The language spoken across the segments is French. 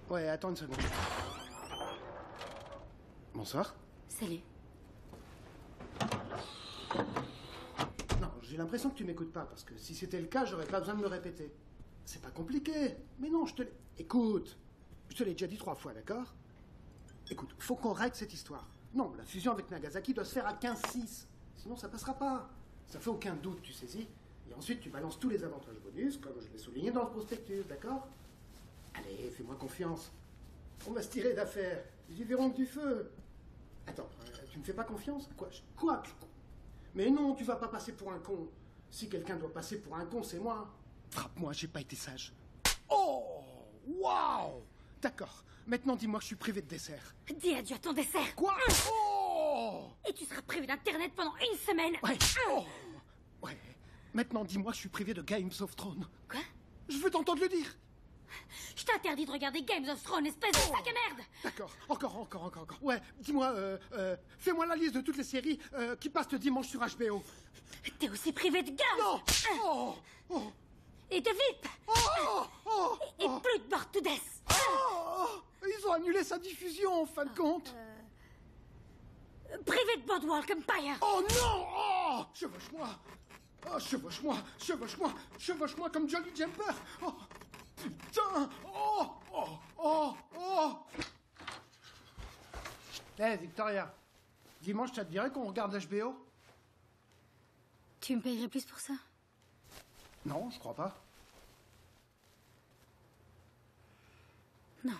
Ouais, attends une seconde. Bonsoir. Salut. Non, j'ai l'impression que tu m'écoutes pas, parce que si c'était le cas, j'aurais pas besoin de me répéter. C'est pas compliqué. Mais non, je te l'ai... Écoute, je te l'ai déjà dit 3 fois, d'accord? Écoute, faut qu'on règle cette histoire. Non, la fusion avec Nagasaki doit se faire à 15-6. Sinon, ça passera pas. Ça fait aucun doute, tu saisis. Et ensuite, tu balances tous les avantages bonus, comme je l'ai souligné dans le prospectus, d'accord? Allez, fais-moi confiance. On va se tirer d'affaire. Ils y verront que du feu. Attends, tu me fais pas confiance? Quoi? Mais non, tu vas pas passer pour un con. Si quelqu'un doit passer pour un con, c'est moi. Frappe-moi, j'ai pas été sage. Oh! Waouh! D'accord. Maintenant, dis-moi que je suis privé de dessert. Dis adieu à ton dessert. Quoi? Oh! Et tu seras privé d'Internet pendant 1 semaine. Ouais. Oh! Ouais. Maintenant, dis-moi que je suis privé de Games of Thrones. Quoi? Je veux t'entendre le dire. Je t'interdis de regarder Games of Thrones, espèce de sac à merde. D'accord. Encore. Ouais, dis-moi, fais-moi la liste de toutes les séries qui passent le dimanche sur HBO. T'es aussi privé de gaz. Non! Oh! Et de VIP. Et plus de Bored to Death. Ils ont annulé sa diffusion, en fin de compte. Privé de Boardwalk Empire. Oh non! Oh! Chevauche-moi! Oh, chevauche-moi comme Jolly Jumper! Oh! Putain! Oh! Hé, Victoria, dimanche, ça te dirait qu'on regarde HBO? Tu me payerais plus pour ça? Non, je crois pas. Non.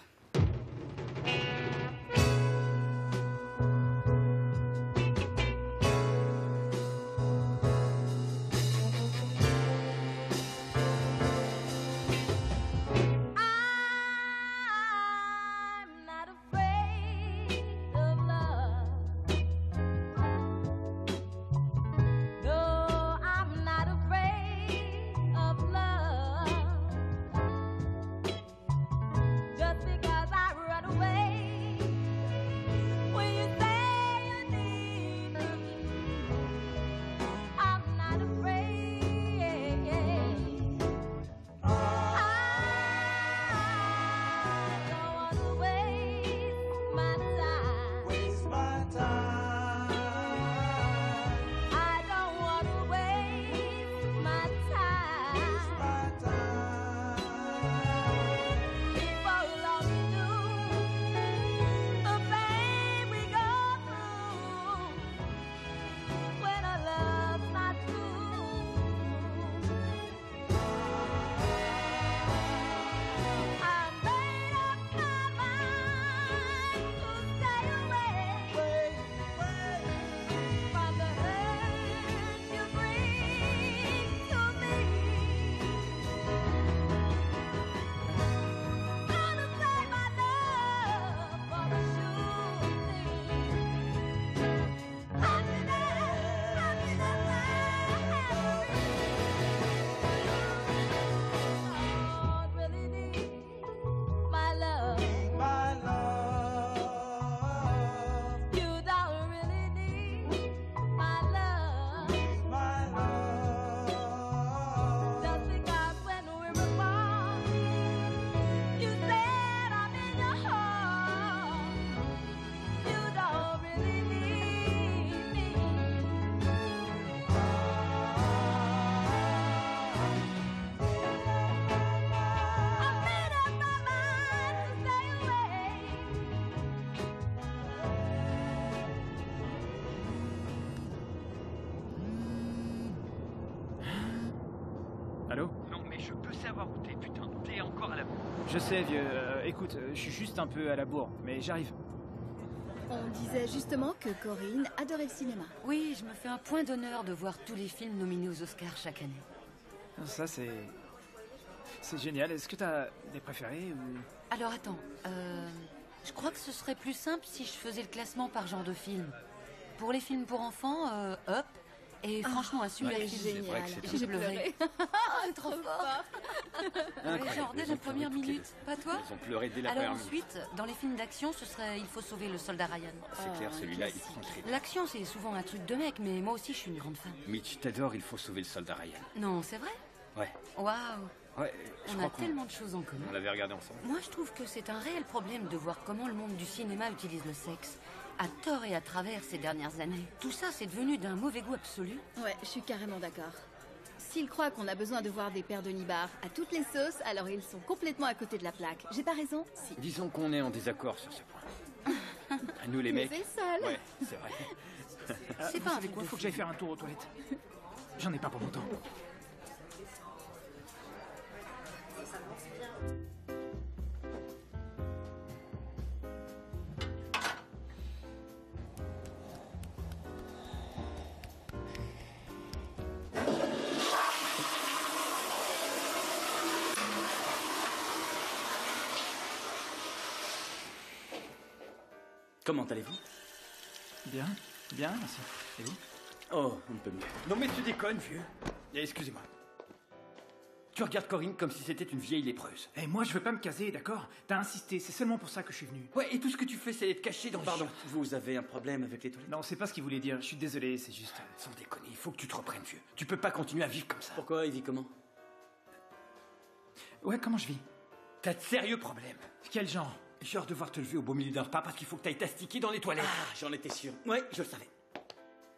Allô? Non, mais je peux savoir où t'es, putain. T'es encore à la bourre. Je sais, vieux. Écoute, je suis juste un peu à la bourre, mais j'arrive. On disait justement que Corinne adorait le cinéma. Oui, je me fais un point d'honneur de voir tous les films nominés aux Oscars chaque année. Ça, c'est génial. Est-ce que t'as des préférés ou... Alors attends, je crois que ce serait plus simple si je faisais le classement par genre de film. Pour les films pour enfants, Up. Et franchement, un super film. Génial. J'ai pleuré. Trop fort. Genre dès la première minute. Pas toi? Ils ont pleuré dès la Alors première minute. ensuite, dans les films d'action, ce serait Il faut sauver le soldat Ryan. C'est clair, celui-là, il prend très bien. L'action, c'est souvent un truc de mec, mais moi aussi, je suis une grande fan. Mitch, t'adores, il faut sauver le soldat Ryan. Non, c'est vrai? Ouais. Waouh. Ouais, je On crois a tellement de choses en commun. On l'avait regardé ensemble. Moi, je trouve que c'est un réel problème de voir comment le monde du cinéma utilise le sexe. À tort et à travers ces dernières années. Tout ça, c'est devenu d'un mauvais goût absolu. Ouais, je suis carrément d'accord. S'ils croient qu'on a besoin de voir des paires de nibards à toutes les sauces, alors ils sont complètement à côté de la plaque. J'ai pas raison? Si. Disons qu'on est en désaccord sur ce point. À nous les Mais mecs. c'est sale. Ouais, c'est vrai. C'est pas Vous un savez truc quoi, de faut que fou. j'aille faire un tour aux toilettes. J'en ai pas pour longtemps. Comment allez-vous? Bien, bien, merci. Et vous? Oh, un peu mieux. Non mais tu déconnes, vieux. Excusez-moi. Tu regardes Corinne comme si c'était une vieille lépreuse. Eh, moi, je veux pas me caser, d'accord? T'as insisté, c'est seulement pour ça que je suis venu. Ouais, et tout ce que tu fais, c'est être caché dans les Pardon, chiottes. vous avez un problème avec les toilettes? Non, c'est pas ce qu'il voulait dire, je suis désolé, c'est juste... Sans déconner, il faut que tu te reprennes, vieux. Tu peux pas continuer à vivre comme ça. Pourquoi? Il vit comment? Ouais, comment je vis? T'as de sérieux problèmes. Quel genre? Genre devoir te lever au beau milieu d'un repas parce qu'il faut que t'ailles t'astiquer dans les toilettes. Ah, j'en étais sûr. Ouais, je le savais.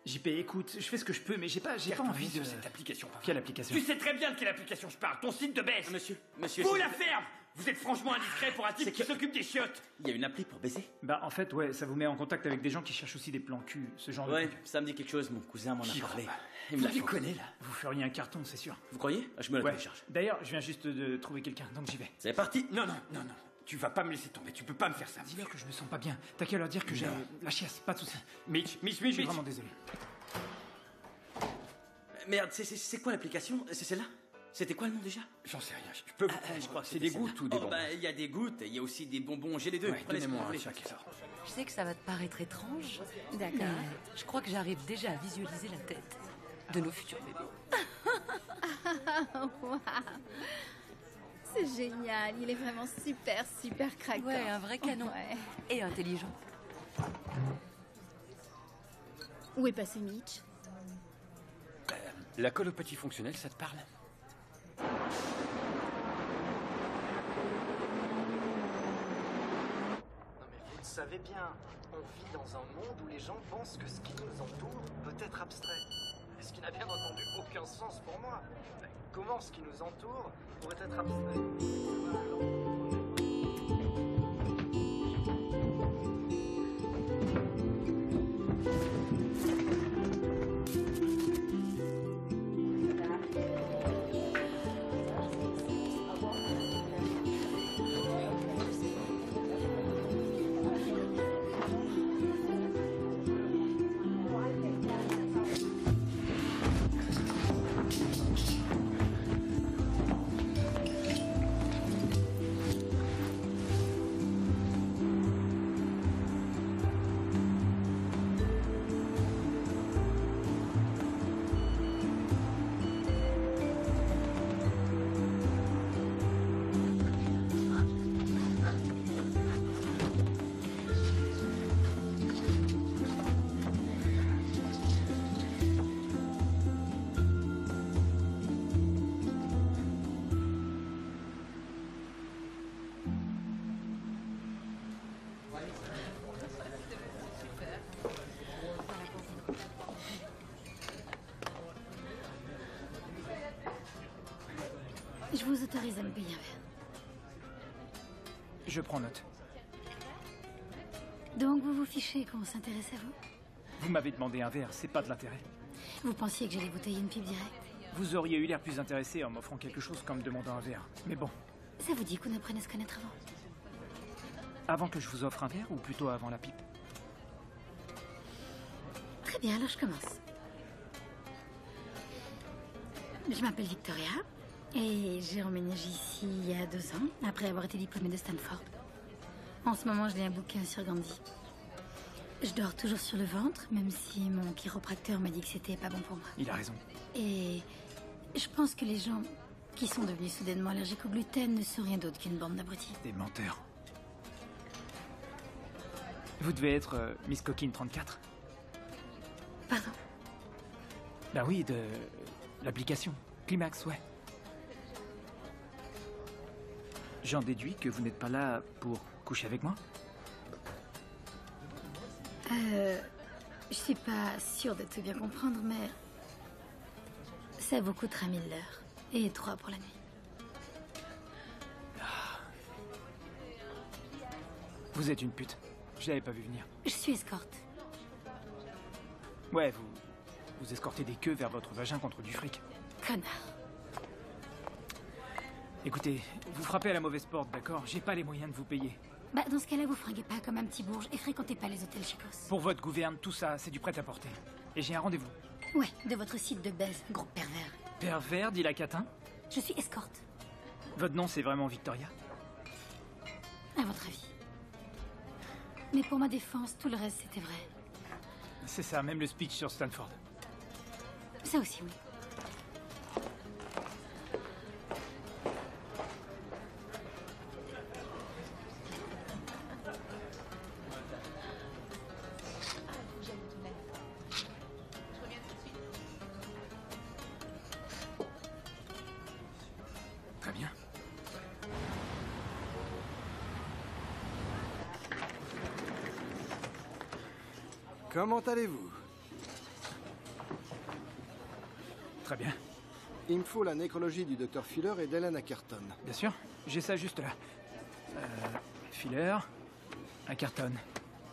JP, écoute, je fais ce que je peux, mais j'ai pas envie de... sur cette application. pas vrai. Quelle application? Tu sais très bien de quelle application je parle. Ton site de baisse. Ah, monsieur, Vous s'il la vous plaît. ferme. Vous êtes franchement indiscret pour un type C'est qui que- s'occupe des chiottes. Il y a une appli pour baiser? Bah, en fait, ouais, ça vous met en contact avec des gens qui cherchent aussi des plans cul, ce genre Ouais, de truc. ça me dit quelque chose, mon cousin m'en a J'y parlé. crois pas. Il me Vous l'a fait. déconnez là. Vous feriez un carton, c'est sûr. Vous croyez? Ah, je me la Ouais. télécharge. D'ailleurs, je viens juste de trouver quelqu'un, donc j'y vais. C'est parti. Non, non, non, non. Tu vas pas me laisser tomber. Tu peux pas me faire ça. Dis-leur que je me sens pas bien. T'as qu'à leur dire que j'ai la chiasse, pas de soucis. Mitch, Je suis vraiment désolé. Merde, c'est quoi l'application? C'est celle-là? C'était quoi le nom déjà? J'en sais rien. Je peux vous prendre. Je crois que c'est des celle-là. gouttes ou des Oh, bonbons. bah, il y a des gouttes et il y a aussi des bonbons. J'ai les deux. Ouais, Prenez ce que donnez-moi vous un voulez. chaque sort. Je sais que ça va te paraître étrange, D'accord. mais je crois que j'arrive déjà à visualiser la tête de nos futurs bébés. Waouh. C'est génial. Il est vraiment super, super craquant. Ouais, un vrai canon. Ouais. Et intelligent. Où est passé Mitch? La colopathie fonctionnelle, ça te parle? Non mais vous le savez bien, on vit dans un monde où les gens pensent que ce qui nous entoure peut être abstrait. Et ce qui n'a bien entendu aucun sens pour moi. Mais comment ce qui nous entoure pourrait être abstrait? Je vous autorise à me payer un verre. Je prends note. Donc vous vous fichez qu'on s'intéresse à vous? Vous m'avez demandé un verre, c'est pas de l'intérêt. Vous pensiez que j'allais vous tailler une pipe directe? Vous auriez eu l'air plus intéressé en m'offrant quelque chose qu'en me demandant un verre. Mais bon, Ça vous dit qu'on apprenne à se connaître avant? avant que je vous offre un verre ou plutôt avant la pipe? Très bien, alors je commence. Je m'appelle Victoria et j'ai emménagé ici il y a 2 ans, après avoir été diplômée de Stanford. En ce moment, je lis un bouquin sur Gandhi. Je dors toujours sur le ventre, même si mon chiropracteur m'a dit que c'était pas bon pour moi. Il a raison. Et je pense que les gens qui sont devenus soudainement allergiques au gluten ne sont rien d'autre qu'une bande d'abrutis. Des menteurs. Vous devez être Miss Coquine 34. Pardon? Bah oui, de l'application. Climax, ouais. J'en déduis que vous n'êtes pas là pour coucher avec moi? Je suis pas sûre de tout bien comprendre, mais... ça vous coûtera 1000 l'heure. Et 3 pour la nuit. Vous êtes une pute. Je l'avais pas vu venir. Je suis escorte. Ouais, vous escortez des queues vers votre vagin contre du fric. Connard. Écoutez, vous frappez à la mauvaise porte, d'accord? J'ai pas les moyens de vous payer. Bah, dans ce cas-là, vous fringuez pas comme un petit bourge et fréquentez pas les hôtels chicos. Pour votre gouverne, tout ça, c'est du prêt-à-porter. Et j'ai un rendez-vous. Ouais, de votre site de baise, gros pervers. Pervers, dit la catin? Je suis escorte. Votre nom, c'est vraiment Victoria? À votre avis. Mais pour ma défense, tout le reste, c'était vrai. C'est ça, même le speech sur Stanford. Ça aussi, oui. Très bien. Comment allez-vous? Très bien. Il me faut la nécrologie du docteur Fuller et d'Helen Ackerton. Bien sûr, j'ai ça juste là. Filler, un carton.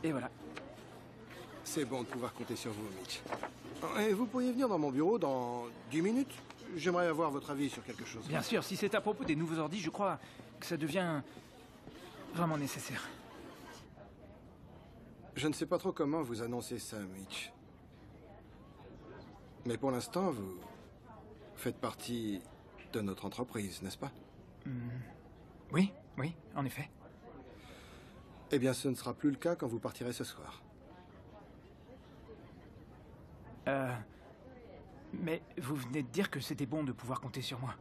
Et voilà. C'est bon de pouvoir compter sur vous, Mitch. Et vous pourriez venir dans mon bureau dans 10 minutes? J'aimerais avoir votre avis sur quelque chose. Bien sûr, si c'est à propos des nouveaux ordis, je crois que ça devient vraiment nécessaire. Je ne sais pas trop comment vous annoncer ça, Mitch. Mais pour l'instant, vous faites partie de notre entreprise, n'est-ce pas? Oui, oui, en effet. Eh bien, ce ne sera plus le cas quand vous partirez ce soir. Mais vous venez de dire que c'était bon de pouvoir compter sur moi.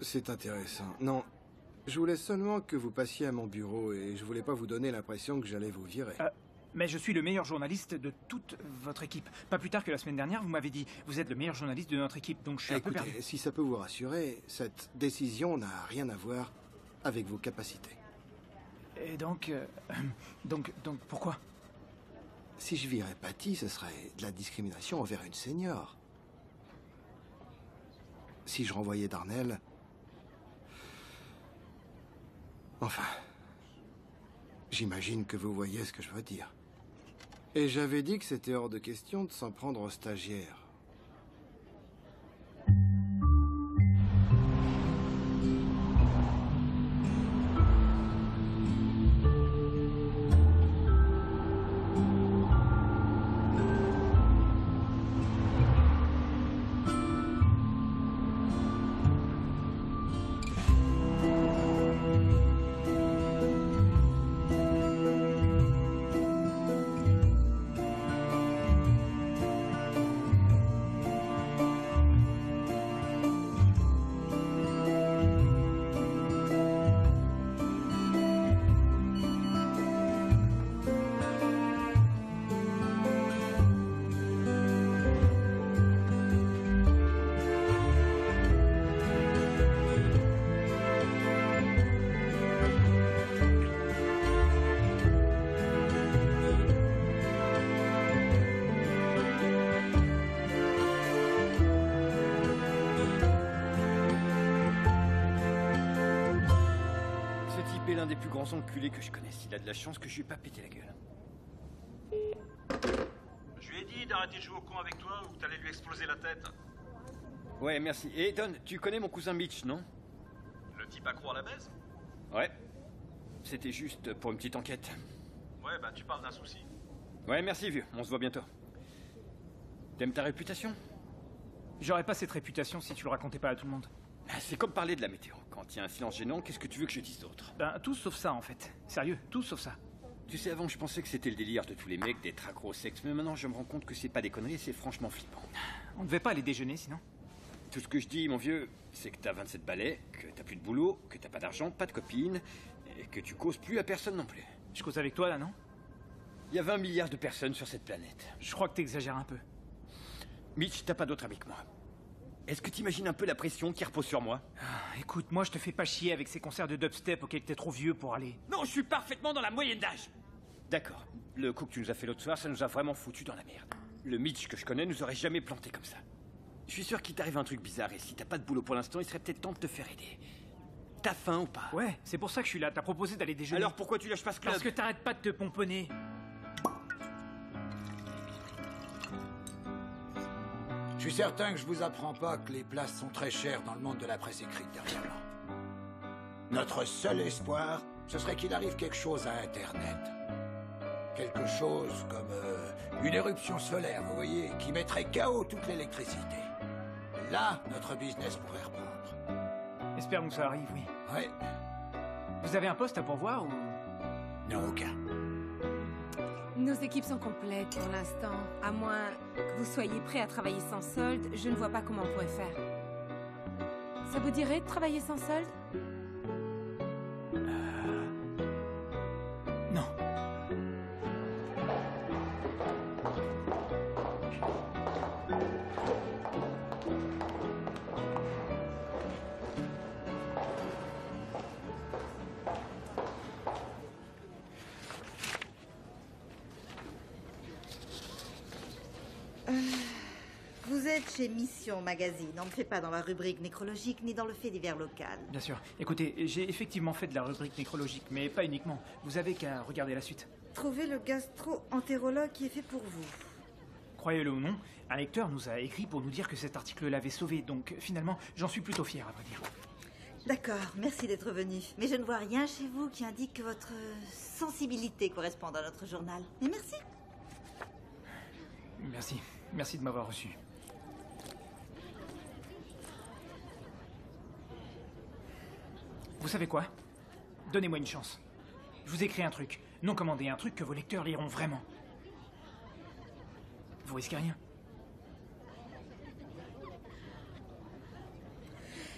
C'est intéressant. Non, je voulais seulement que vous passiez à mon bureau et je voulais pas vous donner l'impression que j'allais vous virer. Mais je suis le meilleur journaliste de toute votre équipe. Pas plus tard que la semaine dernière, vous m'avez dit « Vous êtes le meilleur journaliste de notre équipe », donc je suis un peu perdu. Écoutez, si ça peut vous rassurer, cette décision n'a rien à voir avec vos capacités. Et donc pourquoi? Si je virais Patty, ce serait de la discrimination envers une senior. Si je renvoyais Darnell... Enfin... J'imagine que vous voyez ce que je veux dire. Et j'avais dit que c'était hors de question de s'en prendre aux stagiaires. L'un des plus grands enculés que je connaisse. Il a de la chance que je lui ai pas pété la gueule. Je lui ai dit d'arrêter de jouer au con avec toi ou que t'allais lui exploser la tête. Ouais, merci. Et Don, tu connais mon cousin Mitch, non? Le type accro à la baise? Ouais. C'était juste pour une petite enquête. Ouais, bah tu parles d'un souci. Ouais, merci vieux. On se voit bientôt. T'aimes ta réputation? J'aurais pas cette réputation si tu le racontais pas à tout le monde. C'est comme parler de la météo. Quand il y a un silence gênant, qu'est-ce que tu veux que je dise d'autre? Ben, tout sauf ça, en fait. Sérieux, tout sauf ça. Tu sais, avant, je pensais que c'était le délire de tous les mecs d'être accro au sexe, mais maintenant, je me rends compte que c'est pas des conneries, c'est franchement flippant. On devait pas aller déjeuner, sinon? Tout ce que je dis, mon vieux, c'est que t'as 27 balais, que t'as plus de boulot, que t'as pas d'argent, pas de copine, et que tu causes plus à personne non plus. Je cause avec toi, là, non? Il y a 20 milliards de personnes sur cette planète. Je crois que t'exagères un peu. Mitch, t'as pas d'autre ami que moi. Est-ce que t'imagines un peu la pression qui repose sur moi? Écoute, moi je te fais pas chier avec ces concerts de dubstep auxquels t'es trop vieux pour aller. Non, je suis parfaitement dans la moyenne d'âge. D'accord. Le coup que tu nous as fait l'autre soir, ça nous a vraiment foutu dans la merde. Le Mitch que je connais nous aurait jamais planté comme ça. Je suis sûr qu'il t'arrive un truc bizarre et si t'as pas de boulot pour l'instant, il serait peut-être temps de te faire aider. T'as faim ou pas? Ouais, c'est pour ça que je suis là. T'as proposé d'aller déjeuner. Alors pourquoi tu lâches pas ce club? Parce que t'arrêtes pas de te pomponner. Je suis certain que je vous apprends pas que les places sont très chères dans le monde de la presse écrite dernièrement. Notre seul espoir, ce serait qu'il arrive quelque chose à Internet. Quelque chose comme une éruption solaire, vous voyez, qui mettrait KO toute l'électricité. Là, notre business pourrait reprendre. Espérons que ça arrive, oui. Ouais. Vous avez un poste à pourvoir ou... Non, aucun. Nos équipes sont complètes pour l'instant. À moins que vous soyez prêts à travailler sans solde, je ne vois pas comment on pourrait faire. Ça vous dirait de travailler sans solde? Non. Vous êtes chez Mission Magazine. On ne fait pas dans la rubrique nécrologique ni dans le fait divers local. Bien sûr. Écoutez, j'ai effectivement fait de la rubrique nécrologique, mais pas uniquement. Vous avez qu'à regarder la suite. Trouvez le gastro-entérologue qui est fait pour vous. Croyez-le ou non, un lecteur nous a écrit pour nous dire que cet article l'avait sauvé, donc finalement, j'en suis plutôt fier, à vrai dire. D'accord, merci d'être venu. Mais je ne vois rien chez vous qui indique que votre sensibilité correspond à notre journal. Mais merci. Merci. Merci de m'avoir reçu. Vous savez quoi? Donnez-moi une chance. Je vous écris un truc. Non commandé, un truc que vos lecteurs liront vraiment. Vous risquez rien.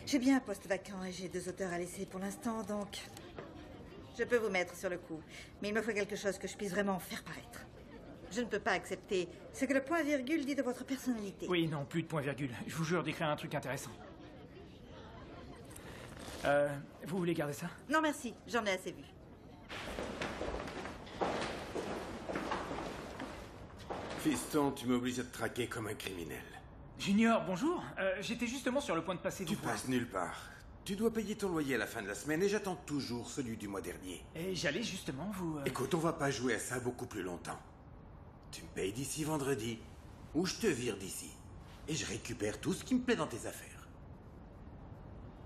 J'ai bien un poste vacant et j'ai 2 auteurs à laisser pour l'instant, donc... Je peux vous mettre sur le coup. Mais il me faut quelque chose que je puisse vraiment faire paraître. Je ne peux pas accepter ce que le point-virgule dit de votre personnalité. Oui, non, plus de point-virgule. Je vous jure d'écrire un truc intéressant. Vous voulez garder ça? Non, merci. J'en ai assez vu. Fiston, tu m'obliges à te traquer comme un criminel. Junior, bonjour. J'étais justement sur le point de passer Tu vous voir. passes nulle part. Tu dois payer ton loyer à la fin de la semaine et j'attends toujours celui du mois dernier. Et j'allais justement vous... Écoute, on va pas jouer à ça beaucoup plus longtemps. Tu me payes d'ici vendredi, ou je te vire d'ici. Et je récupère tout ce qui me plaît dans tes affaires.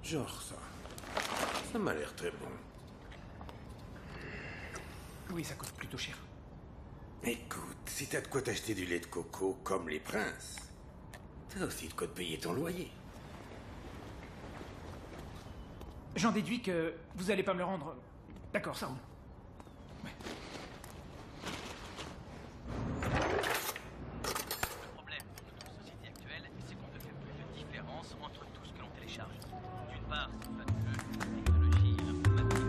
Genre ça. Ça m'a l'air très bon. Oui, ça coûte plutôt cher. Écoute, si t'as de quoi t'acheter du lait de coco comme les princes, t'as aussi de quoi te payer ton loyer. J'en déduis que vous allez pas me le rendre. D'accord, ça roule. Ouais. Le problème de notre société actuelle, c'est qu'on ne fait plus de différence entre tout ce que l'on télécharge. D'une part, c'est fabuleux, la technologie, l'informatique,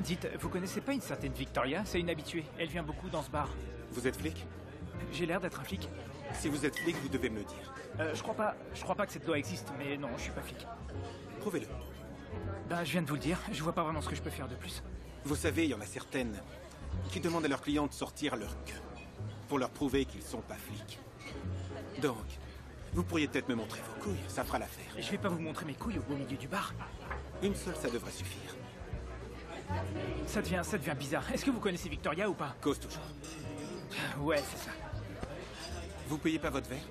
Dites, vous connaissez pas une certaine Victoria? C'est une habituée. Elle vient beaucoup dans ce bar. Vous êtes flic? J'ai l'air d'être un flic. Si vous êtes flic, vous devez me le dire. Je crois pas que cette loi existe, mais non, je suis pas flic. Prouvez-le. Ben, je viens de vous le dire. Je vois pas vraiment ce que je peux faire de plus. Vous savez, il y en a certaines qui demandent à leurs clients de sortir leur queue pour leur prouver qu'ils sont pas flics. Donc, vous pourriez peut-être me montrer vos couilles, ça fera l'affaire. Je vais pas vous montrer mes couilles au beau milieu du bar. Une seule, ça devrait suffire. Ça devient bizarre. Est-ce que vous connaissez Victoria ou pas? Cause toujours. Ouais, c'est ça. Vous payez pas votre verre?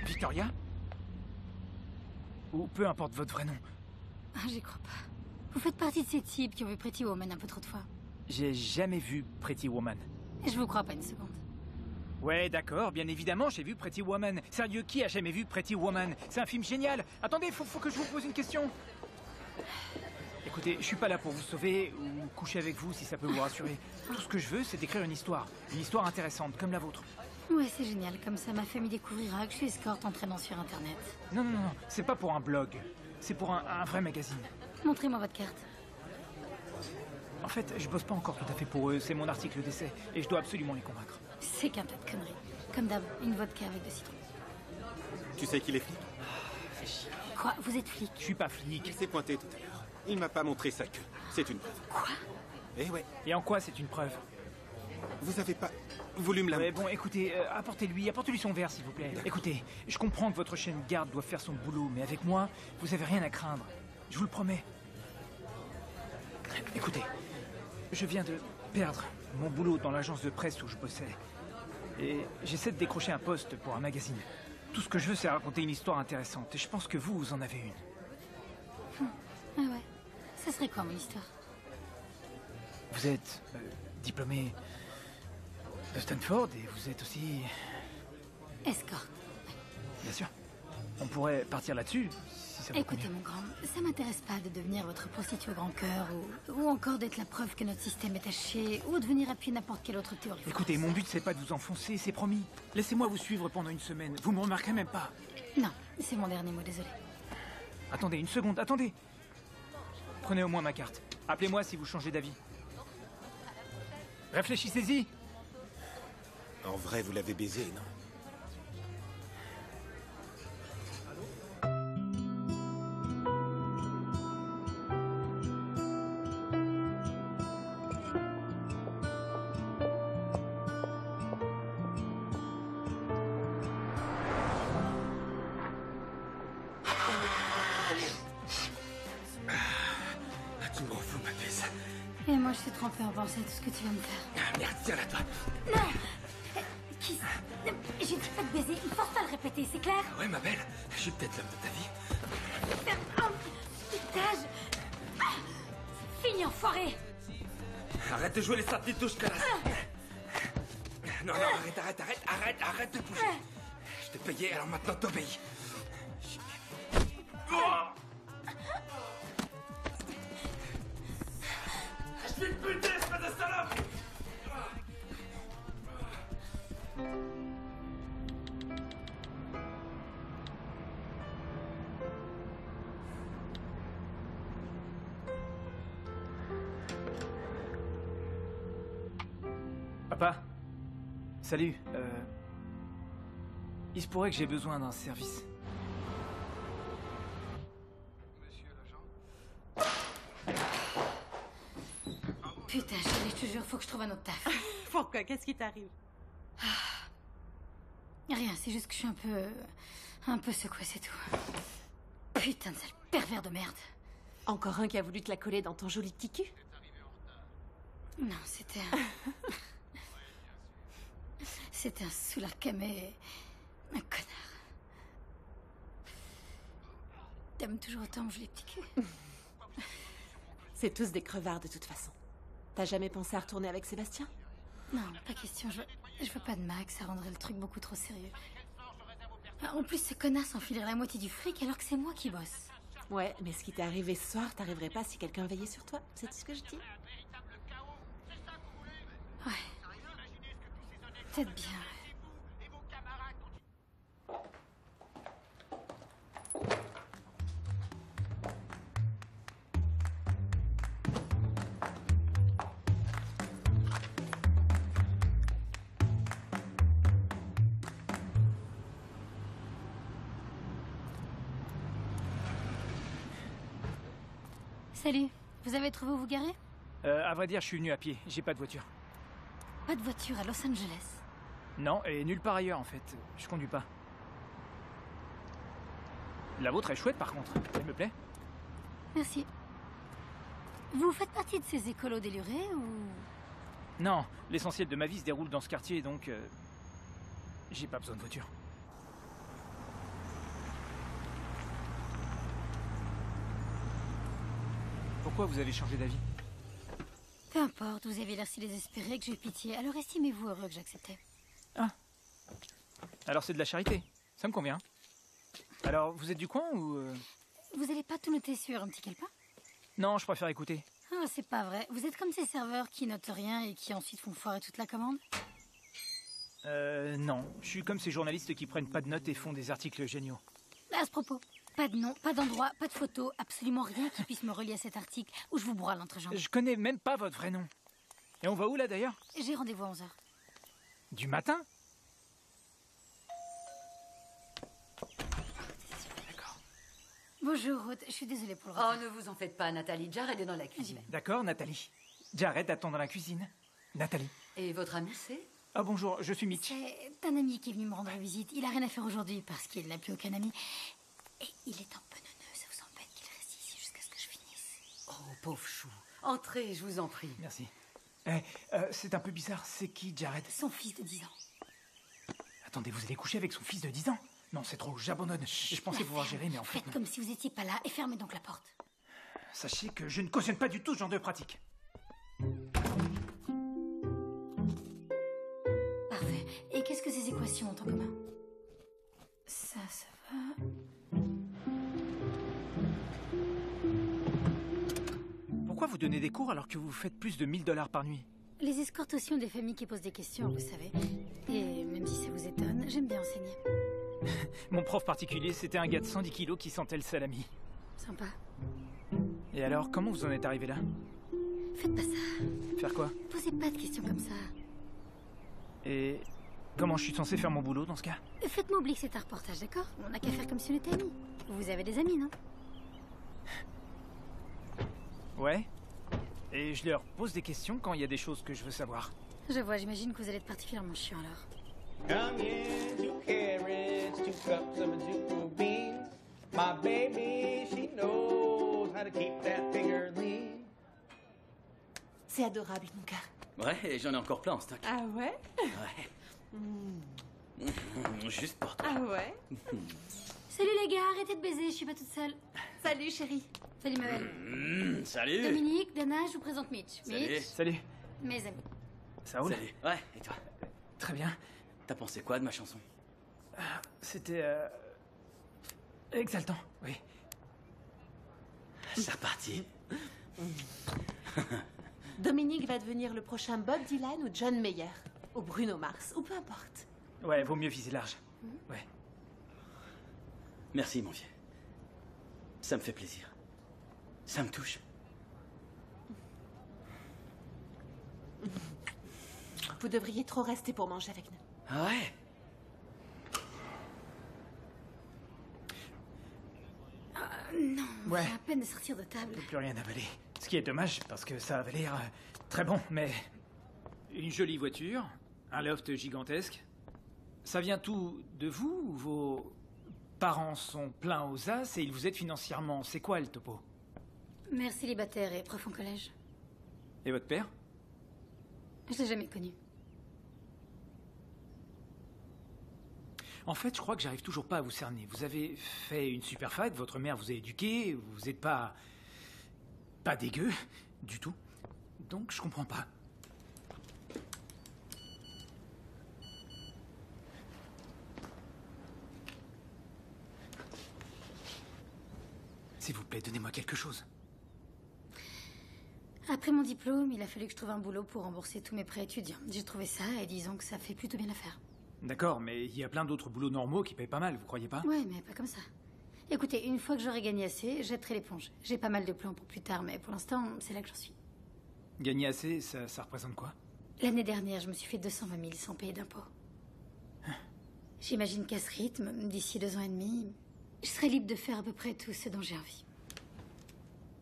Victoria? Ou peu importe votre vrai nom. Ah, j'y crois pas. Vous faites partie de ces types qui ont vu Pretty Woman un peu trop de fois. J'ai jamais vu Pretty Woman. Je vous crois pas une seconde. Ouais, d'accord, bien évidemment, j'ai vu Pretty Woman. Sérieux, qui a jamais vu Pretty Woman? C'est un film génial. Attendez, faut que je vous pose une question. Écoutez, je suis pas là pour vous sauver ou coucher avec vous si ça peut vous rassurer. Tout ce que je veux, c'est d'écrire une histoire intéressante, comme la vôtre. Ouais, c'est génial. Comme ça, ma famille découvrira que je suis escorte entraînant sur Internet. Non, c'est pas pour un blog. C'est pour un vrai magazine. Montrez-moi votre carte. En fait, je bosse pas encore tout à fait pour eux. C'est mon article d'essai et je dois absolument les convaincre. C'est qu'un tas de conneries. Comme d'hab, une vodka avec de citron. Tu sais qu'il est flic? Fais chier. Quoi? Vous êtes flic? Je suis pas flic. Il s'est pointé tout à l'heure. Il m'a pas montré sa queue. C'est une preuve. Quoi? Eh ouais. Et en quoi c'est une preuve? Vous avez pas voulu me la montrer. Bon, écoutez, apportez-lui son verre, s'il vous plaît. Écoutez, je comprends que votre chien de garde doit faire son boulot, mais avec moi, vous avez rien à craindre. Je vous le promets. Écoutez, je viens de perdre mon boulot dans l'agence de presse où je bossais. Et j'essaie de décrocher un poste pour un magazine. Tout ce que je veux, c'est raconter une histoire intéressante. Et je pense que vous en avez une. Ah ouais. Ça serait quoi, mon histoire? Vous êtes diplômé de Stanford et vous êtes aussi... Escorte. Bien sûr. On pourrait partir là-dessus, si ça vous Écoutez, convient. mon grand, ça m'intéresse pas de devenir votre prostituée au grand cœur ou encore d'être la preuve que notre système est taché ou de venir appuyer n'importe quelle autre théorie. Écoutez, mon but, c'est pas de vous enfoncer, c'est promis. Laissez-moi vous suivre pendant une semaine. Vous me remarquerez même pas. Non, c'est mon dernier mot, désolé. Attendez, une seconde, attendez. Prenez au moins ma carte. Appelez-moi si vous changez d'avis. Réfléchissez-y. En vrai, vous l'avez baisé, non? Tu me rends fou, ma pièce. Et moi, je suis trempée en pensée à tout ce que tu vas me faire. Ah, merde, tiens-la, toi. Non! Qui... J'ai dit pas de baiser, il faut pas le répéter, c'est clair? Ouais, ma belle, je suis peut-être l'homme de ta vie. Putain, c'est fini, enfoiré! Arrête de jouer les sorties de touche, connasse. Non, arrête de bouger. Je t'ai payé, alors maintenant t'obéis. Je vais te buter, espèce de salope! Papa? Salut, il se pourrait que j'ai besoin d'un service. Putain, chérie, je te jure, faut que je trouve un autre taf. Pourquoi? Qu'est-ce qui t'arrive? Rien, c'est juste que je suis un peu secouée, c'est tout. Putain de sale pervers de merde. Encore un qui a voulu te la coller dans ton joli petit cul? Non, c'était C'était un soulard-camé. Un connard. T'aimes toujours autant mon joli petit cul? C'est tous des crevards de toute façon. T'as jamais pensé à retourner avec Sébastien? Non, pas question. Je veux pas de Max, ça rendrait le truc beaucoup trop sérieux. En plus, ce connasse enfilerait la moitié du fric alors que c'est moi qui bosse. Ouais, mais ce qui t'est arrivé ce soir t'arriverait pas si quelqu'un veillait sur toi. C'est ce que je dis? Ouais. Peut-être bien. Salut, vous avez trouvé où vous garer? À vrai dire, je suis venu à pied, j'ai pas de voiture. Pas de voiture à Los Angeles. Non, et nulle part ailleurs en fait. Je conduis pas. La vôtre est chouette par contre, elle me plaît. Merci. Vous faites partie de ces écolos délurés ou... Non, l'essentiel de ma vie se déroule dans ce quartier, donc... j'ai pas besoin de voiture. Pourquoi vous avez changé d'avis? Peu importe, vous avez l'air si désespéré que j'ai pitié, alors estimez-vous heureux que j'acceptais. Ah. Alors c'est de la charité, ça me convient. Alors, vous êtes du coin ou... Vous allez pas tout noter sur un petit calepin? Non, je préfère écouter. Ah, c'est pas vrai. Vous êtes comme ces serveurs qui notent rien et qui ensuite font foirer toute la commande? Non. Je suis comme ces journalistes qui prennent pas de notes et font des articles géniaux. À ce propos, pas de nom, pas d'endroit, pas de photo, absolument rien qui puisse me relier à cet article ou je vous broie l'entrejambe. Je connais même pas votre vrai nom. Et on va où là d'ailleurs? J'ai rendez-vous à 11h. Du matin? Bonjour Ruth, je suis désolée pour le Oh, retard. ne vous en faites pas, Nathalie. Jared est dans la cuisine. D'accord, Nathalie. Jared attend dans la cuisine. Nathalie. Et votre ami, c'est? Ah bonjour, je suis Mitch. C'est un ami qui est venu me rendre visite. Il a rien à faire aujourd'hui parce qu'il n'a plus aucun ami. Et il est un peu neuneux, ça vous embête qu'il reste ici jusqu'à ce que je finisse? Oh, pauvre chou. Entrez, je vous en prie. Merci. C'est un peu bizarre. C'est qui, Jared? Son fils de 10 ans. Attendez, vous allez coucher avec son fils de 10 ans? Non, c'est trop, j'abandonne. Je pensais pouvoir gérer, mais en fait... Faites comme si vous étiez pas là et fermez donc la porte. Sachez que je ne cautionne pas du tout ce genre de pratique. Parfait. Et qu'est-ce que ces équations ont en commun? Ça va. Pourquoi vous donnez des cours alors que vous faites plus de 1000 $ par nuit? Les escortes aussi ont des familles qui posent des questions, vous savez. Et même si ça vous étonne, j'aime bien enseigner. Mon prof particulier, c'était un gars de 110 kilos qui sentait le salami. Sympa. Et alors, comment vous en êtes arrivé là? Faites pas ça. Faire quoi? Posez pas de questions comme ça. Et comment je suis censé faire mon boulot dans ce cas? Faites-moi oublier que c'est un reportage, d'accord? On n'a qu'à faire comme si on était amis. Vous avez des amis, non? Ouais. Et je leur pose des questions quand il y a des choses que je veux savoir. Je vois, j'imagine que vous allez être particulièrement chiant alors. Come in, 2 carrots, 2 cups of zucchini beans. My baby, she knows how to keep that finger lean. C'est adorable, mon cœur. Ouais, et j'en ai encore plein en stock. Ah ouais? Ouais. Juste pour toi. Ah ouais? Salut les gars, arrêtez de baiser, je suis pas toute seule. Salut chérie. Salut ma belle. Salut. Dominique, Dana, je vous présente Mitch. Mitch, Salut. mes amis. Ça roule? Salut. Ouais, et toi? Très bien. T'as pensé quoi de ma chanson? C'était... exaltant, oui. C'est reparti. Dominique va devenir le prochain Bob Dylan ou John Mayer. Ou Bruno Mars, ou peu importe. Ouais, vaut mieux viser large. Ouais. Merci, mon vieux. Ça me fait plaisir. Ça me touche. Vous devriez trop rester pour manger avec nous. Ah ouais? Non, Ouais. j'ai à peine de sortir de table. Plus rien avaler. Ce qui est dommage, parce que ça avait l'air très bon, mais... Une jolie voiture, un loft gigantesque. Ça vient tout de vous ou vos parents sont pleins aux as et ils vous aident financièrement? C'est quoi le topo? Mère célibataire et prof en collège. Et votre père? Je l'ai jamais connu. En fait, je crois que j'arrive toujours pas à vous cerner. Vous avez fait une super fac, votre mère vous a éduqué, vous êtes pas dégueu du tout. Donc je comprends pas. S'il vous plaît, donnez-moi quelque chose. Après mon diplôme, il a fallu que je trouve un boulot pour rembourser tous mes prêts étudiants. J'ai trouvé ça et disons que ça fait plutôt bien l'affaire. D'accord, mais il y a plein d'autres boulots normaux qui payent pas mal, vous croyez pas? Ouais, mais pas comme ça. Écoutez, une fois que j'aurai gagné assez, jetterai l'éponge. J'ai pas mal de plans pour plus tard, mais pour l'instant, c'est là que j'en suis. Gagner assez, ça représente quoi? L'année dernière, je me suis fait 220 000 sans payer d'impôts. J'imagine qu'à ce rythme, d'ici 2 ans et demi, je serai libre de faire à peu près tout ce dont j'ai envie.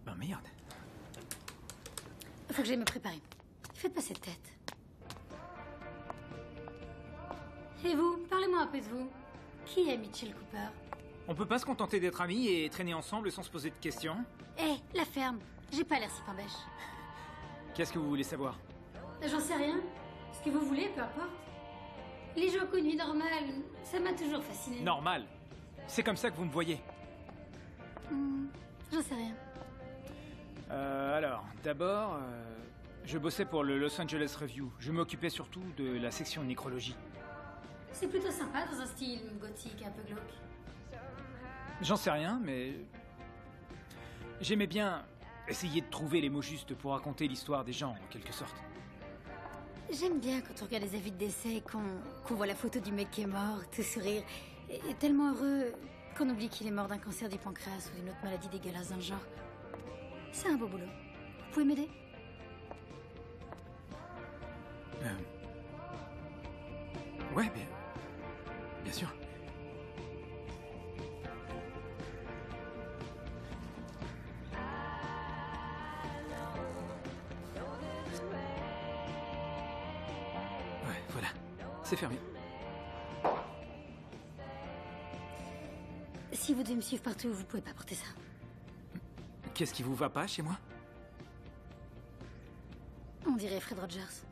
Ben merde. Faut que j'aille me préparer. Faites pas cette tête. Et vous, parlez-moi un peu de vous. Qui est Mitchell Cooper? On peut pas se contenter d'être amis et traîner ensemble sans se poser de questions? Eh, la ferme. J'ai pas l'air si pain bêche. Qu'est-ce que vous voulez savoir? J'en sais rien. Ce que vous voulez, peu importe. Les gens qui ont une vie normale, ça m'a toujours fasciné. Normal. C'est comme ça que vous me voyez. J'en sais rien. Alors, d'abord, je bossais pour le Los Angeles Review. Je m'occupais surtout de la section nécrologie. C'est plutôt sympa dans un style gothique un peu glauque. J'en sais rien, mais... J'aimais bien essayer de trouver les mots justes pour raconter l'histoire des gens, en quelque sorte. J'aime bien quand on regarde les avis de décès, qu'on voit la photo du mec qui est mort, tout sourire, et tellement heureux qu'on oublie qu'il est mort d'un cancer du pancréas ou d'une autre maladie dégueulasse dans le genre. C'est un beau boulot. Vous pouvez m'aider? Ouais, bien sûr. Ouais, voilà. C'est fermé. Si vous devez me suivre partout, vous pouvez pas porter ça. Qu'est-ce qui vous va pas chez moi? On dirait Fred Rogers.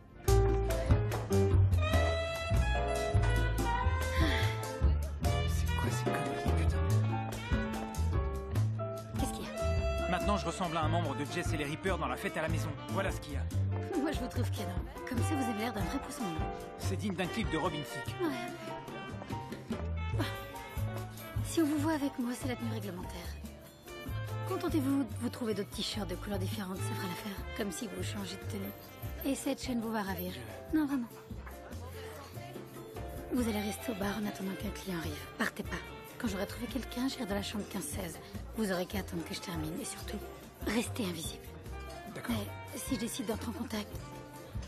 Maintenant, je ressemble à un membre de Jess et les Reapers dans la fête à la maison. Voilà ce qu'il y a. Moi, je vous trouve canon. Comme ça, vous avez l'air d'un vrai poisson. C'est digne d'un clip de Robin Thicke. Ouais. Si on vous voit avec moi, c'est la tenue réglementaire. Contentez-vous de vous trouver d'autres t-shirts de couleurs différentes, ça fera l'affaire. Comme si vous changez de tenue. Et cette chaîne vous va ravir. Non, vraiment. Vous allez rester au bar en attendant qu'un client arrive. Partez pas. Quand j'aurai trouvé quelqu'un, j'irai dans la chambre 15-16. Vous aurez qu'à attendre que je termine. Et surtout, restez invisible. D'accord. Mais si je décide d'entrer en contact,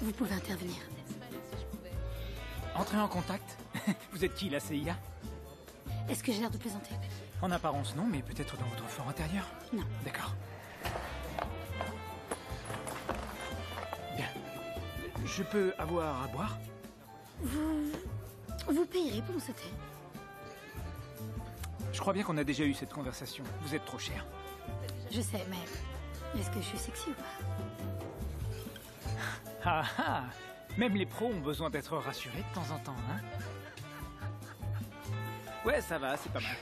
vous pouvez intervenir. Entrer en contact? Vous êtes qui, la CIA? Est-ce que j'ai l'air de plaisanter? En apparence, non, mais peut-être dans votre fort intérieur? Non. D'accord. Bien. Je peux avoir à boire? Vous payerez pour ce thé. Je crois bien qu'on a déjà eu cette conversation. Vous êtes trop cher. Je sais, mais est-ce que je suis sexy ou pas? Ah ah! Même les pros ont besoin d'être rassurés de temps en temps, hein? Ouais, ça va, c'est pas mal.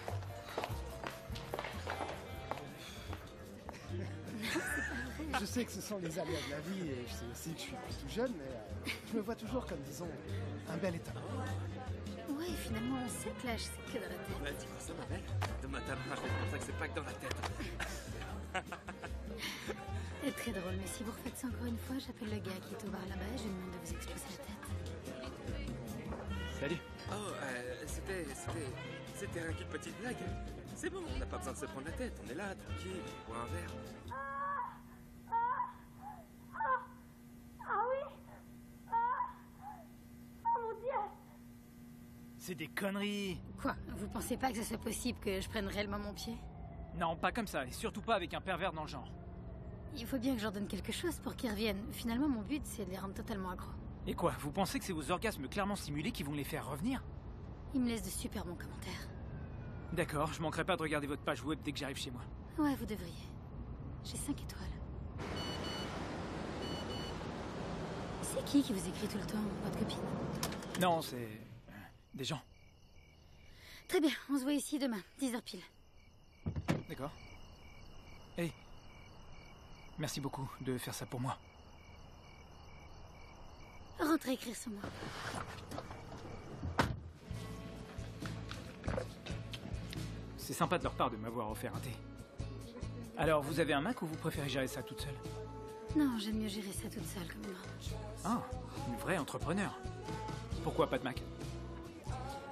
Je sais que ce sont les aléas de la vie et je sais aussi que je suis plus tout jeune, mais je me vois toujours comme, disons, un bel état. Ouais, finalement, on sait que l'âge, c'est que dans la tête. Ouais, tu crois ça, ma belle? De ma table, je vais pour ça que c'est pas que dans la tête. C'est très drôle, mais si vous refaites ça encore une fois, j'appelle le gars qui est au bar là-bas et je lui demande de vous exploser la tête. Salut. Oh, c'était une petite blague. C'est bon, on n'a pas besoin de se prendre la tête. On est là, tranquille, on boit un verre. Ah oui? Oh mon Dieu! C'est des conneries. Quoi? Vous pensez pas que ce soit possible que je prenne réellement mon pied? Non, pas comme ça, et surtout pas avec un pervers dans le genre. Il faut bien que je leur donne quelque chose pour qu'ils reviennent. Finalement, mon but, c'est de les rendre totalement accros. Et quoi? Vous pensez que c'est vos orgasmes clairement simulés qui vont les faire revenir? Ils me laissent de super bons commentaires. D'accord, je manquerai pas de regarder votre page web dès que j'arrive chez moi. Ouais, vous devriez. J'ai 5 étoiles. C'est qui vous écrit tout le temps? Votre copine? Non, c'est... des gens. Très bien, on se voit ici demain, 10h pile. D'accord. Hey. Merci beaucoup de faire ça pour moi. Rentrez écrire sur moi. C'est sympa de leur part de m'avoir offert un thé. Alors, vous avez un Mac ou vous préférez gérer ça toute seule? Non, j'aime mieux gérer ça toute seule comme moi. Ah, une vraie entrepreneur. Pourquoi pas de Mac?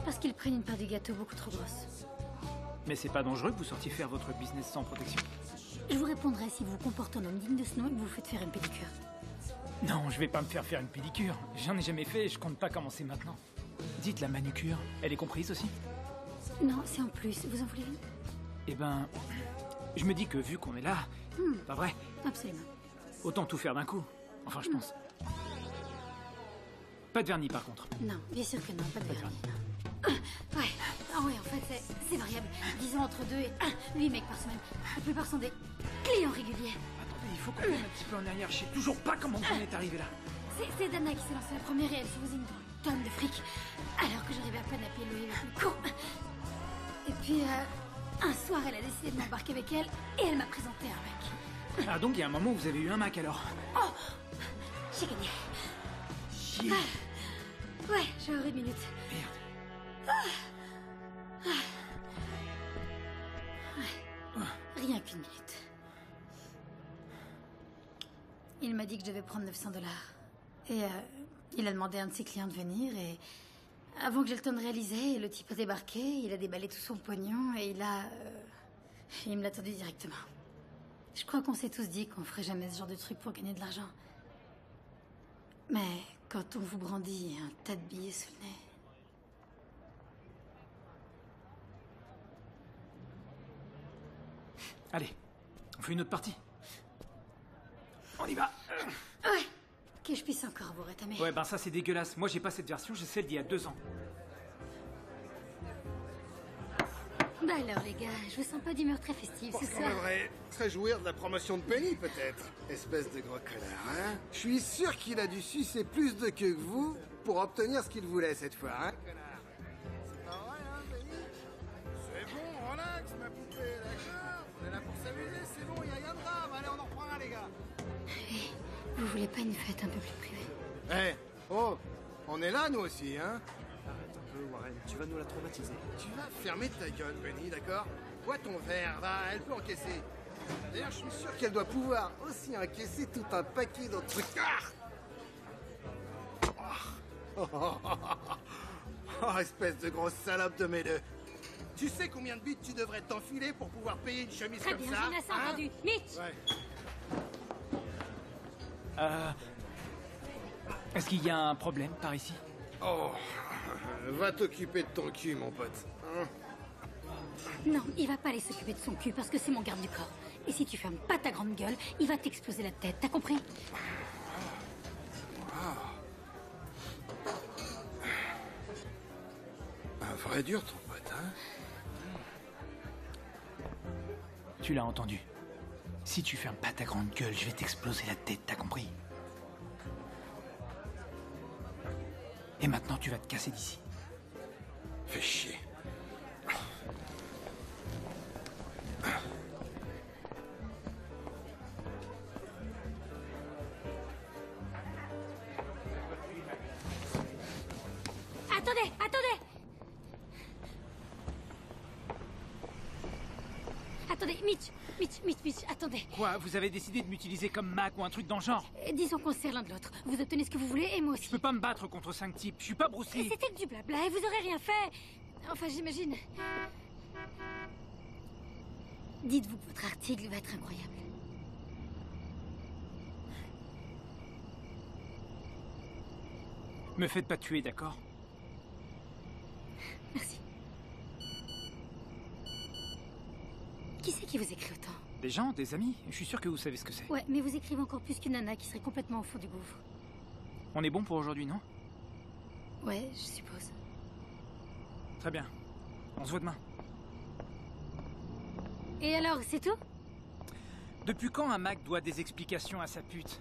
Parce qu'ils prennent une part du gâteau beaucoup trop grosse. Mais c'est pas dangereux que vous sortiez faire votre business sans protection? Je vous répondrai si vous vous comportez en homme digne de ce nom et que vous vous faites faire une pédicure. Non, je vais pas me faire une pédicure. J'en ai jamais fait et je compte pas commencer maintenant. Dites, la manucure, elle est comprise aussi? Non, c'est en plus. Vous en voulez une? Eh ben, je me dis que vu qu'on est là, pas vrai? Absolument. Autant tout faire d'un coup. Enfin, je pense. Pas de vernis, par contre. Non, bien sûr que non, pas de vernis. Ouais, ah ouais, en fait, c'est variable. Disons entre 2 et 8 mecs par semaine. La plupart sont des clients réguliers. Attendez, il faut qu'on revienne un petit peu en arrière. Je sais toujours pas comment on est arrivé là. C'est Dana qui s'est lancée la première et elle se faisait une tonne de fric. Alors que j'arrivais à peine à payer le loyer le plus court. Et puis, un soir, elle a décidé de m'embarquer avec elle et elle m'a présenté un mec. Ah, donc il y a un moment où vous avez eu un Mac alors? Oh! J'ai gagné. Chier. Ouais, j'ai une minute. Merde. Ouais. Rien qu'une minute. Il m'a dit que je devais prendre 900 $. Et il a demandé à un de ses clients de venir et... Avant que j'ai le temps de réaliser, le type a débarqué, il a déballé tout son pognon et il me l'a tendu directement. Je crois qu'on s'est tous dit qu'on ferait jamais ce genre de truc pour gagner de l'argent. Mais quand on vous brandit un tas de billets sous le nez... Allez, on fait une autre partie. On y va. Ouais. Que je puisse encore vous rétamer. Ouais, ben ça c'est dégueulasse. Moi j'ai pas cette version, j'ai celle d'il y a 2 ans. Bah alors les gars, je vous sens pas d'humeur très festive ce On soir. devrait se réjouir de la promotion de Penny, peut-être. Espèce de gros connard, hein. Je suis sûr qu'il a dû sucer plus de queue que vous pour obtenir ce qu'il voulait cette fois, hein, connard. C'est pas vrai, hein, Penny? C'est bon, relax, ma poupée, d'accord? On est là pour s'amuser, c'est bon, y a rien de grave. Allez, on en reprend un, les gars. Vous voulez pas une fête un peu plus privée? Eh, oh, on est là, nous aussi, hein? Arrête un peu, Warren, tu vas nous la traumatiser. Tu vas fermer ta gueule, Penny, d'accord? Bois ton verre, va, elle peut encaisser. D'ailleurs, je suis sûr qu'elle doit pouvoir aussi encaisser tout un paquet d'autres trucs. Oh, espèce de grosse salope de mes deux. Tu sais combien de bits tu devrais t'enfiler pour pouvoir payer une chemise Très comme bien, ça? j'en ai assez entendu. Mitch! Ouais. Est-ce qu'il y a un problème par ici? Oh, va t'occuper de ton cul, mon pote. Hein? Non, il va pas aller s'occuper de son cul parce que c'est mon garde du corps. Et si tu fermes pas ta grande gueule, il va t'exploser la tête, t'as compris? Un vrai dur, ton pote, hein? Tu l'as entendu. Si tu fermes pas ta grande gueule, je vais t'exploser la tête, t'as compris? Et maintenant, tu vas te casser d'ici. Fais chier. Attendez, attendez! Attendez, Mitch, attendez. Quoi? Vous avez décidé de m'utiliser comme Mac ou un truc dans le genre? Disons qu'on sert l'un de l'autre. Vous obtenez ce que vous voulez et moi aussi. Je peux pas me battre contre 5 types, je suis pas Bruce Lee. C'était que du blabla et vous aurez rien fait. Enfin, j'imagine. Dites-vous que votre article va être incroyable. Me faites pas tuer, d'accord? Merci. Qui c'est qui vous écrit autant? Des gens, des amis, je suis sûr que vous savez ce que c'est. Ouais, mais vous écrivez encore plus qu'une nana qui serait complètement au fond du gouffre. On est bon pour aujourd'hui, non? Ouais, je suppose. Très bien. On se voit demain. Et alors, c'est tout? Depuis quand un Mac doit des explications à sa pute?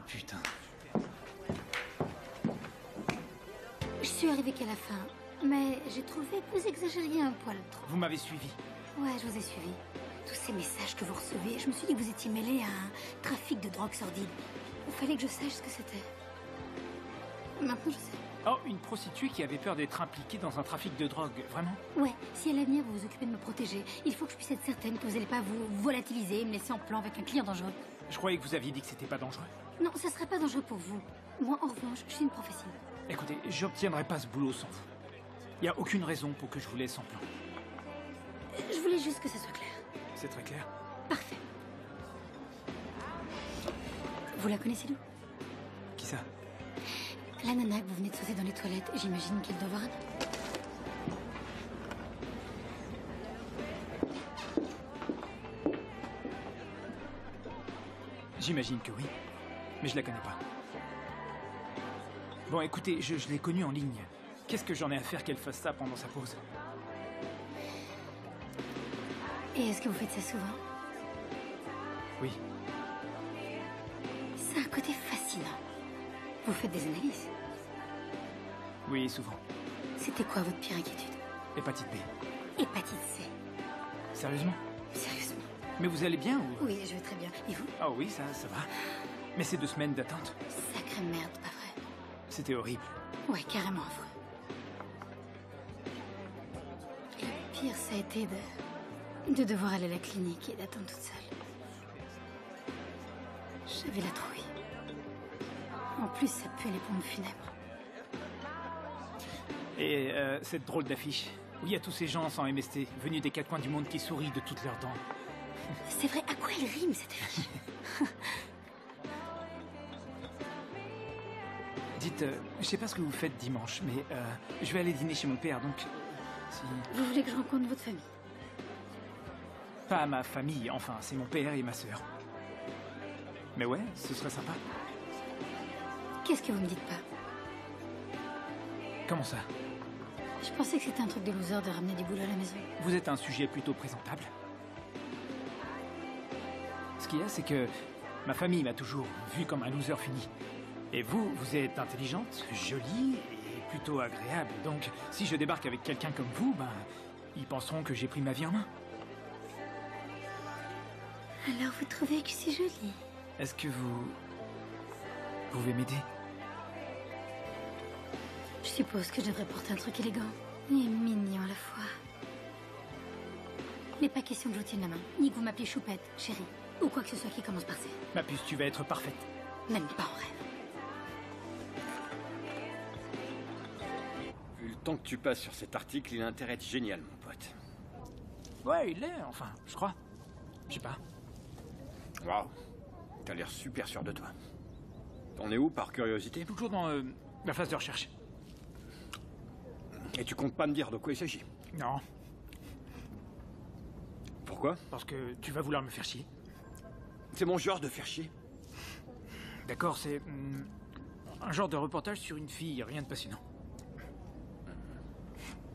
putain. Je suis arrivée qu'à la fin, mais j'ai trouvé que vous exagériez un poil trop. Vous m'avez suivi. Ouais, je vous ai suivi. Tous ces messages que vous recevez, je me suis dit que vous étiez mêlé à un trafic de drogue sordide. Il fallait que je sache ce que c'était. Maintenant, je sais. Oh, une prostituée qui avait peur d'être impliquée dans un trafic de drogue, vraiment? Ouais, si à l'avenir vous vous occupez de me protéger, il faut que je puisse être certaine que vous n'allez pas vous volatiliser et me laisser en plan avec un client dangereux. Je croyais que vous aviez dit que c'était pas dangereux. Non, ça serait pas dangereux pour vous. Moi, en revanche, je suis une professionnelle. Écoutez, j'obtiendrai pas ce boulot sans vous. Il n'y a aucune raison pour que je vous laisse en plan. Je voulais juste que ça soit clair. C'est très clair. Parfait. Vous la connaissez, Lou? Qui ça? La nana que vous venez de sauter dans les toilettes, j'imagine qu'elle doit avoir un... J'imagine que oui, mais je la connais pas. Bon, écoutez, je l'ai connue en ligne. Qu'est-ce que j'en ai à faire qu'elle fasse ça pendant sa pause? Et est-ce que vous faites ça souvent? Oui. C'est un côté fascinant. Vous faites des analyses? Oui, souvent. C'était quoi votre pire inquiétude? Hépatite B. Hépatite C. Sérieusement? Sérieusement? Mais vous allez bien ou... Oui, je vais très bien. Et vous? Ah oui, ça va. Mais c'est 2 semaines d'attente. Sacrée merde, pas vrai? C'était horrible. Ouais, carrément affreux. Et le pire, ça a été de devoir aller à la clinique et d'attendre toute seule. J'avais la trouille. En plus, ça puait les pompes funèbres. Et cette drôle d'affiche, où il y a tous ces gens sans MST, venus des 4 coins du monde qui sourient de toutes leurs dents. C'est vrai, à quoi elle rime, cette affiche? Dites, je sais pas ce que vous faites dimanche, mais je vais aller dîner chez mon père, donc... si... Vous voulez que je rencontre votre famille? Pas ma famille, enfin, c'est mon père et ma sœur. Mais ouais, ce serait sympa. Qu'est-ce que vous me dites pas? Comment ça? Je pensais que c'était un truc de loser de ramener du boulot à la maison. Vous êtes un sujet plutôt présentable. Ce qu'il y a, c'est que ma famille m'a toujours vu comme un loser fini. Et vous, vous êtes intelligente, jolie et plutôt agréable. Donc, si je débarque avec quelqu'un comme vous, ben, ils penseront que j'ai pris ma vie en main. Alors vous trouvez que je suis jolie? Est-ce que vous pouvez m'aider? Je suppose que je devrais porter un truc élégant et mignon à la fois. Mais pas question que je vous tienne la main, ni que vous m'appelez Choupette, chérie, ou quoi que ce soit qui commence par C. Ma puce, tu vas être parfaite. Même pas en rêve. Vu le temps que tu passes sur cet article, il a intérêt à être génial, mon pote. Ouais, il l'est, enfin, je crois. Je sais pas. Waouh. T'as l'air super sûr de toi. T'en es où, par curiosité? Toujours dans la phase de recherche. Et tu comptes pas me dire de quoi il s'agit? Non. Pourquoi? Parce que tu vas vouloir me faire chier. C'est mon genre de faire chier. D'accord, c'est un genre de reportage sur une fille, rien de passionnant.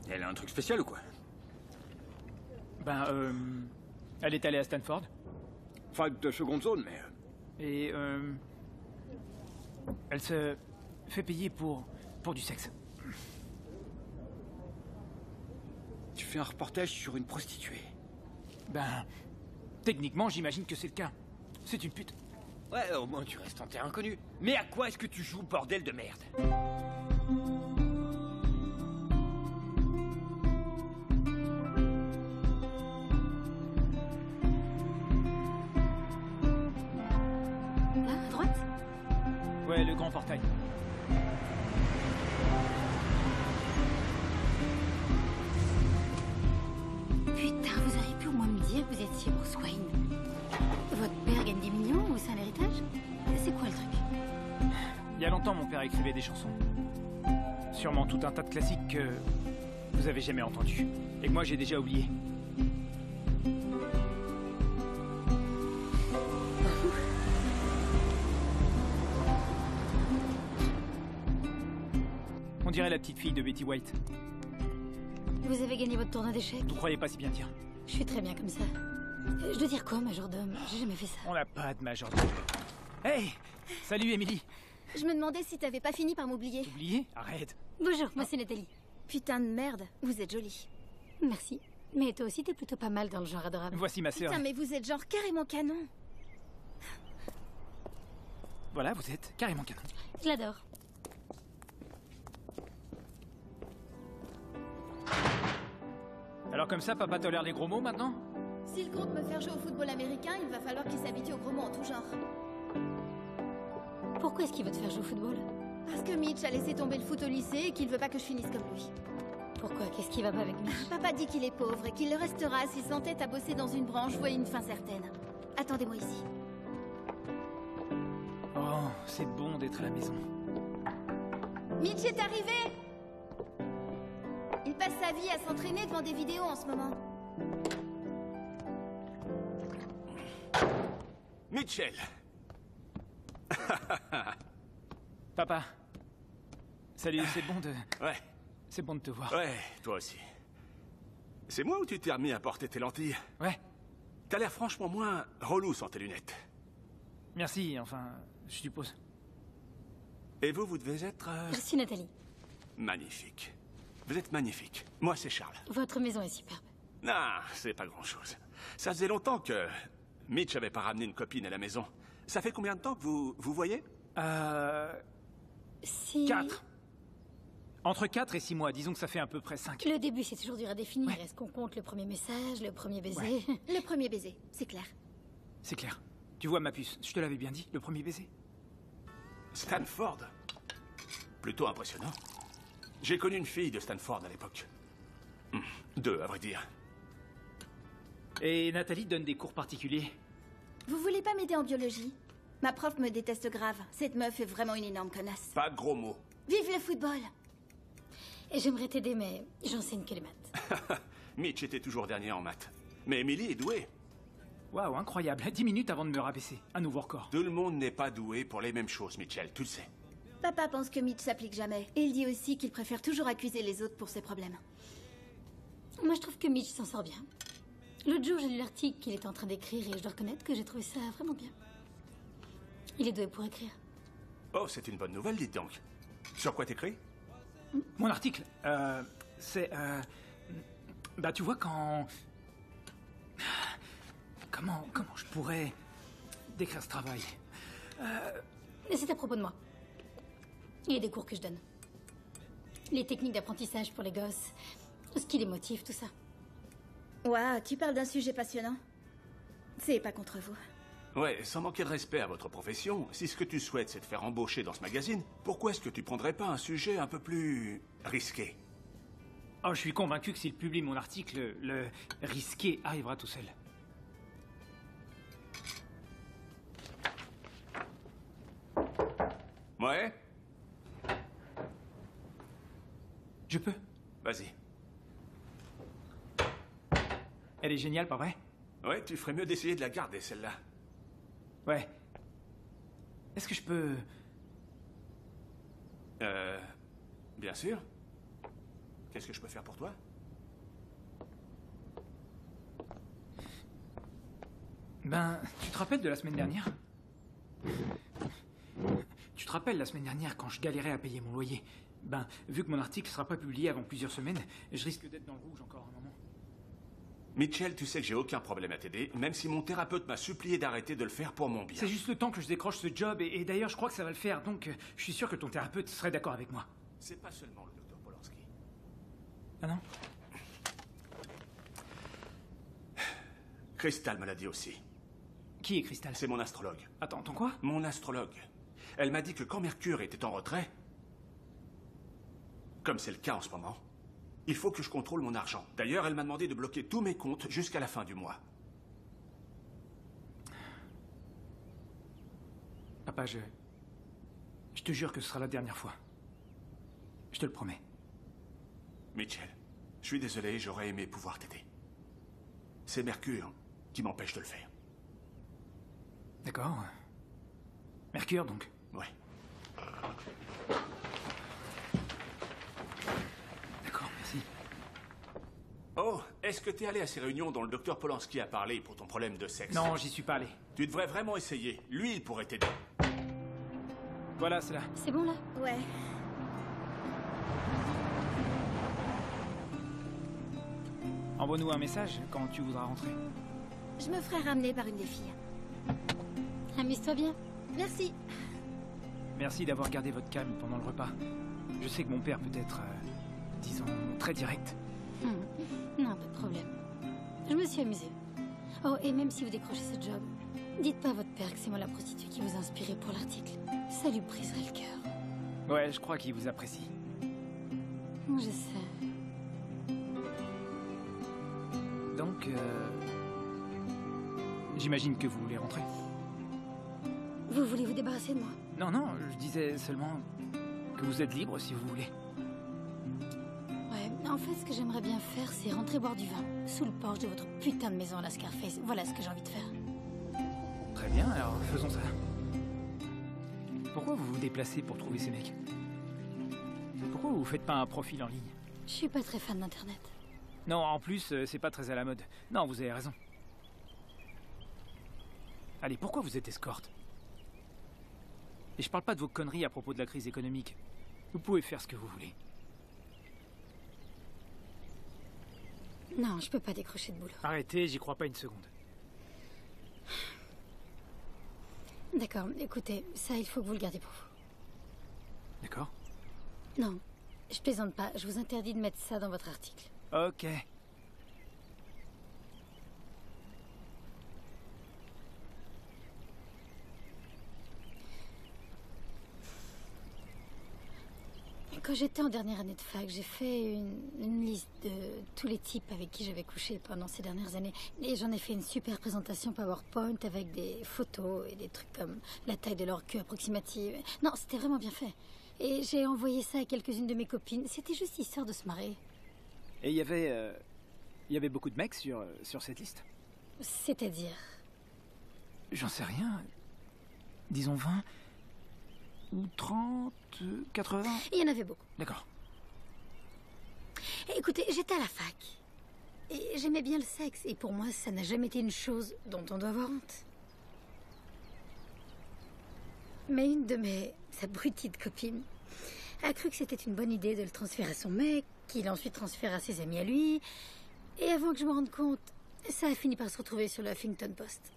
Elle a un truc spécial ou quoi? Ben, elle est allée à Stanford. Fac de seconde zone, mais... Et elle se fait payer pour du sexe. Tu fais un reportage sur une prostituée? Ben, techniquement, j'imagine que c'est le cas. C'est une pute. Ouais, au moins tu restes en terrain inconnu. Mais à quoi est-ce que tu joues, bordel de merde? Là, à droite? Ouais, le grand portail. Putain, vous auriez pu au moins me dire que vous étiez Bruce Wayne. Votre père gagne des millions ou c'est un héritage? C'est quoi le truc? Il y a longtemps, mon père écrivait des chansons. Sûrement tout un tas de classiques que vous avez jamais entendus. Et que moi, j'ai déjà oublié. On dirait la petite fille de Betty White. Vous avez gagné votre tournoi d'échecs? Vous croyez pas si bien dire. Je suis très bien comme ça. Je dois dire quoi, majordome? J'ai jamais fait ça. On n'a pas de majordome. Hey! Salut, Émilie. Je me demandais si t'avais pas fini par m'oublier. Oublié? Arrête. Bonjour, moi c'est Nathalie. Putain de merde, vous êtes jolie. Merci. Mais toi aussi, t'es plutôt pas mal dans le genre adorable. Voici ma sœur. Putain, mais vous êtes genre carrément canon. Voilà, vous êtes carrément canon. Je l'adore. Alors comme ça, papa tolère les gros mots maintenant? S'il compte me faire jouer au football américain, il va falloir qu'il s'habitue aux gros mots en tout genre. Pourquoi est-ce qu'il veut te faire jouer au football? Parce que Mitch a laissé tomber le foot au lycée et qu'il veut pas que je finisse comme lui. Pourquoi? Qu'est-ce qui va pas avec Mitch? Papa dit qu'il est pauvre et qu'il le restera s'il s'entête à bosser dans une branche où il y a une fin certaine. Attendez-moi ici. Oh, c'est bon d'être à la maison. Mitch est arrivé! Il passe sa vie à s'entraîner devant des vidéos en ce moment. Mitchell. Papa. Salut, c'est bon de... Ouais. C'est bon de te voir. Ouais, toi aussi. C'est moi ou tu t'es remis à porter tes lentilles? Ouais. T'as l'air franchement moins relou sans tes lunettes. Merci, enfin, je suppose. Et vous devez être... Je suis Nathalie. Magnifique. Vous êtes magnifique. Moi, c'est Charles. Votre maison est superbe. Non, c'est pas grand-chose. Ça faisait longtemps que Mitch avait pas ramené une copine à la maison. Ça fait combien de temps que vous voyez? 4. Entre 4 et 6 mois, disons que ça fait à peu près 5. Le début, c'est toujours dur à définir. Est-ce qu'on compte le premier message, le premier baiser? Ouais. Le premier baiser, c'est clair. C'est clair. Tu vois, ma puce, je te l'avais bien dit, le premier baiser. Stanford. Plutôt impressionnant. J'ai connu une fille de Stanford à l'époque. 2, à vrai dire. Et Nathalie donne des cours particuliers. Vous voulez pas m'aider en biologie? Ma prof me déteste grave. Cette meuf est vraiment une énorme connasse. Pas de gros mots. Vive le football! Et j'aimerais t'aider, mais j'enseigne que les maths. Mitch était toujours dernier en maths. Mais Emily est douée. Waouh, incroyable. 10 minutes avant de me rabaisser. Un nouveau record. Tout le monde n'est pas doué pour les mêmes choses, Mitchell, tu le sais. Papa pense que Mitch s'applique jamais. Et il dit aussi qu'il préfère toujours accuser les autres pour ses problèmes. Moi, je trouve que Mitch s'en sort bien. L'autre jour, j'ai lu l'article qu'il était en train d'écrire et je dois reconnaître que j'ai trouvé ça vraiment bien. Il est doué pour écrire. Oh, c'est une bonne nouvelle, dites donc. Sur quoi t'écris? Mon article, c'est... Bah, tu vois, quand... Comment je pourrais décrire ce travail? Mais c'est à propos de moi. Il y a des cours que je donne. Les techniques d'apprentissage pour les gosses, ce qui les motive, tout ça. Ouah, tu parles d'un sujet passionnant. C'est pas contre vous. Ouais, sans manquer de respect à votre profession, si ce que tu souhaites c'est te faire embaucher dans ce magazine, pourquoi est-ce que tu prendrais pas un sujet un peu plus risqué? Oh, je suis convaincu que s'il publie mon article, le risqué arrivera tout seul. Ouais? Je peux? Vas-y. Elle est géniale, pas vrai? Ouais, tu ferais mieux d'essayer de la garder, celle-là. Ouais. Est-ce que je peux... Bien sûr. Qu'est-ce que je peux faire pour toi? Ben, tu te rappelles de la semaine dernière? Tu te rappelles la semaine dernière quand je galérais à payer mon loyer? Ben, vu que mon article sera pas publié avant plusieurs semaines, je risque d'être dans le rouge encore un moment. Mitchell, tu sais que j'ai aucun problème à t'aider, même si mon thérapeute m'a supplié d'arrêter de le faire pour mon bien. C'est juste le temps que je décroche ce job, et d'ailleurs, je crois que ça va le faire, donc je suis sûr que ton thérapeute serait d'accord avec moi. C'est pas seulement le docteur Polanski. Ah non? Crystal me l'a dit aussi. Qui est Crystal? C'est mon astrologue. Attends, ton quoi? Mon astrologue. Elle m'a dit que quand Mercure était en retrait, comme c'est le cas en ce moment, il faut que je contrôle mon argent. D'ailleurs, elle m'a demandé de bloquer tous mes comptes jusqu'à la fin du mois. Papa, je te jure que ce sera la dernière fois. Je te le promets. Mitchell, je suis désolé, j'aurais aimé pouvoir t'aider. C'est Mercure qui m'empêche de le faire. D'accord. Mercure, donc? Ouais. D'accord, merci. Oh, est-ce que t'es allé à ces réunions dont le docteur Polanski a parlé pour ton problème de sexe? Non, j'y suis pas allé. Tu devrais vraiment essayer. Lui, il pourrait t'aider. Voilà, c'est là. C'est bon là? Ouais. Envoie-nous un message quand tu voudras rentrer. Je me ferai ramener par une des filles. Amuse-toi bien. Merci. Merci d'avoir gardé votre calme pendant le repas. Je sais que mon père peut être, disons, très direct. Non, pas de problème. Je me suis amusée. Oh, et même si vous décrochez ce job, dites pas à votre père que c'est moi la prostituée qui vous a inspiré pour l'article. Ça lui briserait le cœur. Ouais, je crois qu'il vous apprécie. Je sais. Donc, j'imagine que vous voulez rentrer. Vous voulez vous débarrasser de moi? Non, non, je disais seulement que vous êtes libre si vous voulez. Ouais, en fait, ce que j'aimerais bien faire, c'est rentrer boire du vin sous le porche de votre putain de maison à la Scarface. Voilà ce que j'ai envie de faire. Très bien, alors faisons ça. Pourquoi vous vous déplacez pour trouver ces mecs? Pourquoi vous faites pas un profil en ligne? Je suis pas très fan d'Internet. Non, en plus, c'est pas très à la mode. Non, vous avez raison. Allez, pourquoi vous êtes escorte? Et je parle pas de vos conneries à propos de la crise économique. Vous pouvez faire ce que vous voulez. Non, je peux pas décrocher de boulot. Arrêtez, j'y crois pas une seconde. D'accord, écoutez, ça, il faut que vous le gardiez pour vous. D'accord? Non, je plaisante pas. Je vous interdis de mettre ça dans votre article. Ok. Quand j'étais en dernière année de fac, j'ai fait une liste de tous les types avec qui j'avais couché pendant ces dernières années. Et j'en ai fait une super présentation PowerPoint avec des photos et des trucs comme la taille de leur queue approximative. Non, c'était vraiment bien fait. Et j'ai envoyé ça à quelques-unes de mes copines. C'était juste histoire de se marrer. Et il y avait beaucoup de mecs sur cette liste? C'est-à-dire? J'en sais rien. Disons 20 ou 30, 80? Il y en avait beaucoup. D'accord. Écoutez, j'étais à la fac. Et j'aimais bien le sexe. Et pour moi, ça n'a jamais été une chose dont on doit avoir honte. Mais une de mes abruties de copines a cru que c'était une bonne idée de le transférer à son mec, qu'il ensuite transfère à ses amis à lui. Et avant que je me rende compte, ça a fini par se retrouver sur le Huffington Post.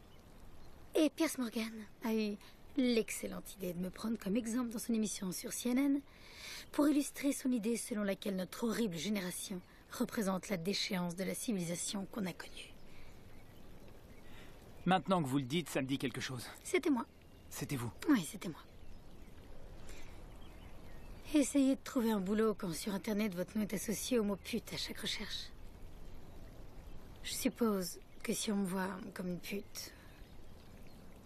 Et Piers Morgan a eu l'excellente idée de me prendre comme exemple dans son émission sur CNN pour illustrer son idée selon laquelle notre horrible génération représente la déchéance de la civilisation qu'on a connue. Maintenant que vous le dites, ça me dit quelque chose. C'était moi. C'était vous? Oui, c'était moi. Essayez de trouver un boulot quand sur Internet votre nom est associé au mot pute à chaque recherche. Je suppose que si on me voit comme une pute,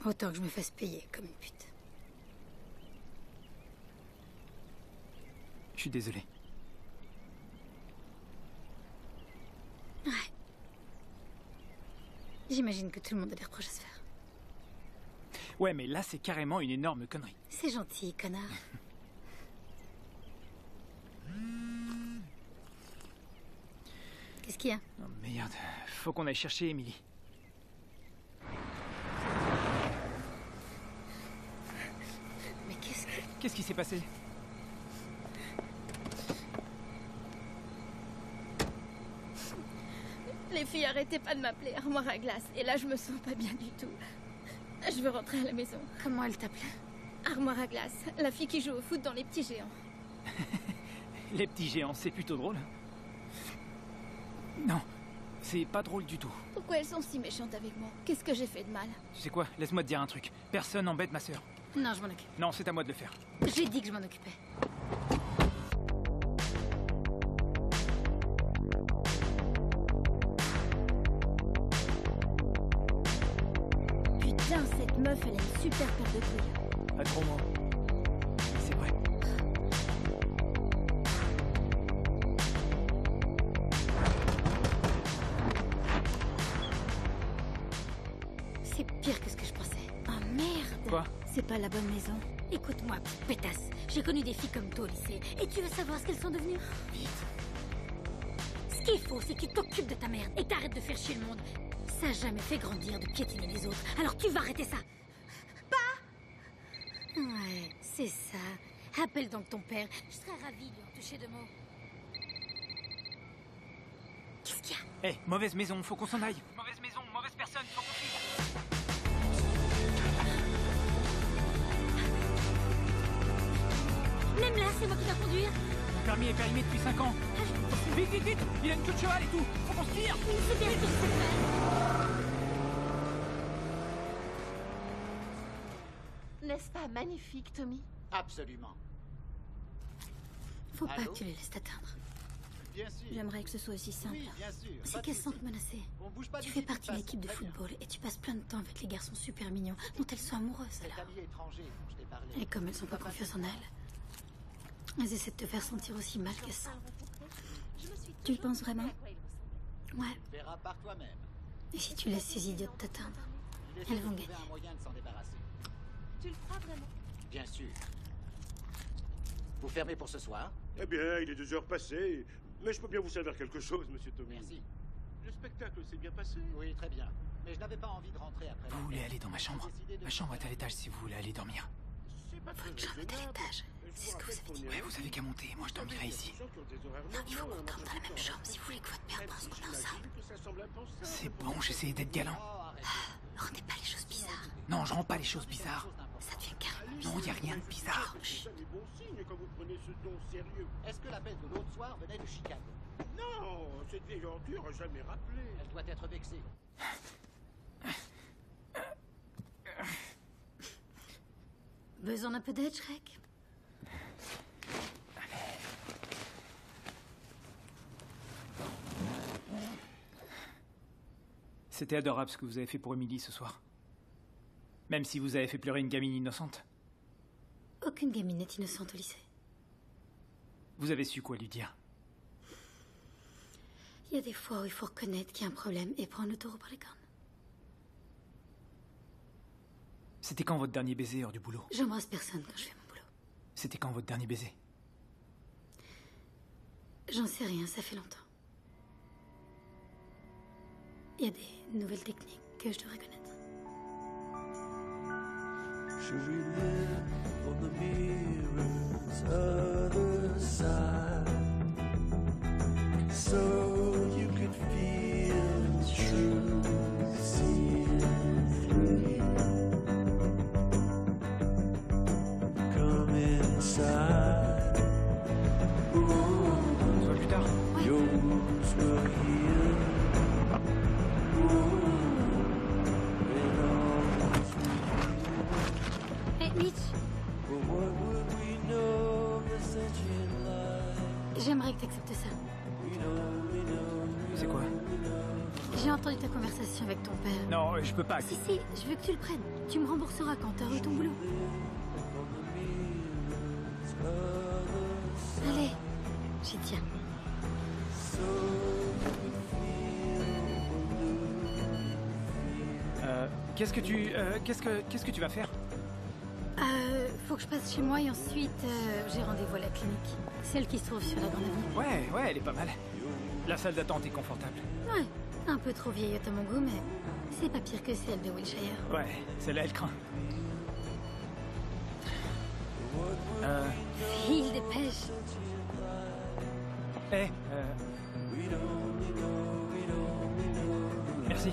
autant que je me fasse payer comme une pute. Je suis désolé. Ouais. J'imagine que tout le monde a des reproches à se faire. Ouais, mais là, c'est carrément une énorme connerie. C'est gentil, connard. Qu'est-ce qu'il y a? Oh merde, faut qu'on aille chercher Emily. Mais qu'est-ce qui s'est passé? Les filles, arrêtez pas de m'appeler armoire à glace. Et là, je me sens pas bien du tout. Je veux rentrer à la maison. Comment elle t'appelait? Armoire à glace. La fille qui joue au foot dans Les Petits Géants. Les Petits Géants, c'est plutôt drôle. Non, c'est pas drôle du tout. Pourquoi elles sont si méchantes avec moi? Qu'est-ce que j'ai fait de mal? Tu sais quoi? Laisse-moi te dire un truc. Personne n'embête ma sœur. Non, je m'en occupe. Non, c'est à moi de le faire. J'ai dit que je m'en occupais. Putain, cette meuf, elle a une super paire de couilles. Pas trop moi. C'est vrai. C'est pire que ce que je pensais. Ah merde! Quoi? C'est pas la bonne maison. Écoute-moi, pétasse. J'ai connu des filles comme toi au lycée. Et tu veux savoir ce qu'elles sont devenues? Vite. Ce qu'il faut, c'est que tu t'occupes de ta merde et t'arrêtes de faire chier le monde. Ça n'a jamais fait grandir de piétiner les autres. Alors tu vas arrêter ça. Pas? Ouais, C'est ça. Appelle donc ton père. Je serais ravie de lui en toucher 2 mots. Qu'est-ce qu'il y a? Eh, mauvaise maison, faut qu'on s'en aille. Mauvaise maison, mauvaise personne, faut qu'on file. Même là, c'est moi qui dois conduire. Mon permis est périmé depuis 5 ans. Vite, vite, vite. Il a une queue de cheval et tout. Faut qu'on se tire. Mais c'est bien ce que je sais faire. N'est-ce pas magnifique, Tommy? Absolument. Faut pas Allô? que tu les laisses t'atteindre. Bien sûr. J'aimerais que ce soit aussi simple. Oui, bien sûr. C'est Pas de qu'elles se souci. sentent menacées. On bouge pas Tu d'ici, fais partie de de l'équipe de toute façon. football et tu passes plein de temps avec les garçons super mignons dont elles sont amoureuses Cet alors. ami étranger dont je t'ai parlé. Et comme elles n'ont pas confiance en elles, elles essaient de te faire sentir aussi mal qu'elles sont. Tu le penses vraiment? Ouais. Tu verras par toi-même. Et si tu laisses ces idiotes t'atteindre, Il essaie elles de vont trouver gagner. un moyen de s'en débarrasser. Tu le crois vraiment? Bien sûr. Vous fermez pour ce soir? Eh bien, il est 2 heures passées. Mais je peux bien vous servir quelque chose, monsieur Tommy. Merci. Le spectacle s'est bien passé. Oui, très bien. Mais je n'avais pas envie de rentrer après. Vous voulez aller dans ma chambre? Ma chambre est à l'étage si vous voulez aller dormir. Votre chambre est à l'étage. C'est ce que vous avez dit. Ouais, vous avez qu'à monter, moi je dormirai ici. Non, il faut qu'on dorme dans la même chambre si vous voulez que votre père pense qu'on est ensemble. C'est bon, j'essayais d'être galant. Rendez pas les choses bizarres. Non, je rends pas les choses bizarres. Ça devient carrément Non, il y a rien de bizarre. C'est jamais bon signe quand vous prenez ce ton sérieux. Est-ce que l'appel de l'autre soir venait de Chicago? Non, cette vieille ordure a jamais rappelé. Elle doit être vexée. Besoin d'un peu d'aide, Shrek? C'était adorable ce que vous avez fait pour Emily ce soir. Même si vous avez fait pleurer une gamine innocente. Aucune gamine n'est innocente au lycée. Vous avez su quoi lui dire. Il y a des fois où il faut reconnaître qu'il y a un problème et prendre le taureau par les cornes. C'était quand votre dernier baiser hors du boulot? J'embrasse personne quand je fais mon boulot. C'était quand votre dernier baiser? J'en sais rien, ça fait longtemps. Il y a des nouvelles techniques que je devrais connaître. Should we live on the mirror's other side so you could feel true, see it free? Come inside. Soit plus tard. Your wounds will heal. Hey, Mitch, But what would we know of the sentient life? j'aimerais que tu acceptes ça. C'est quoi? J'ai entendu ta conversation avec ton père. Non, je peux pas. Si, je veux que tu le prennes. Tu me rembourseras quand t'auras eu ton boulot. Allez, j'y tiens. Qu'est-ce que tu vas faire? Faut que je passe chez moi et ensuite j'ai rendez-vous à la clinique. Celle qui se trouve sur la grande avenue. Ouais, elle est pas mal. La salle d'attente est confortable. Ouais, un peu trop vieillotte à mon goût, mais c'est pas pire que celle de Wilshire. Ouais, celle-là, elle craint. File, dépêche. Merci.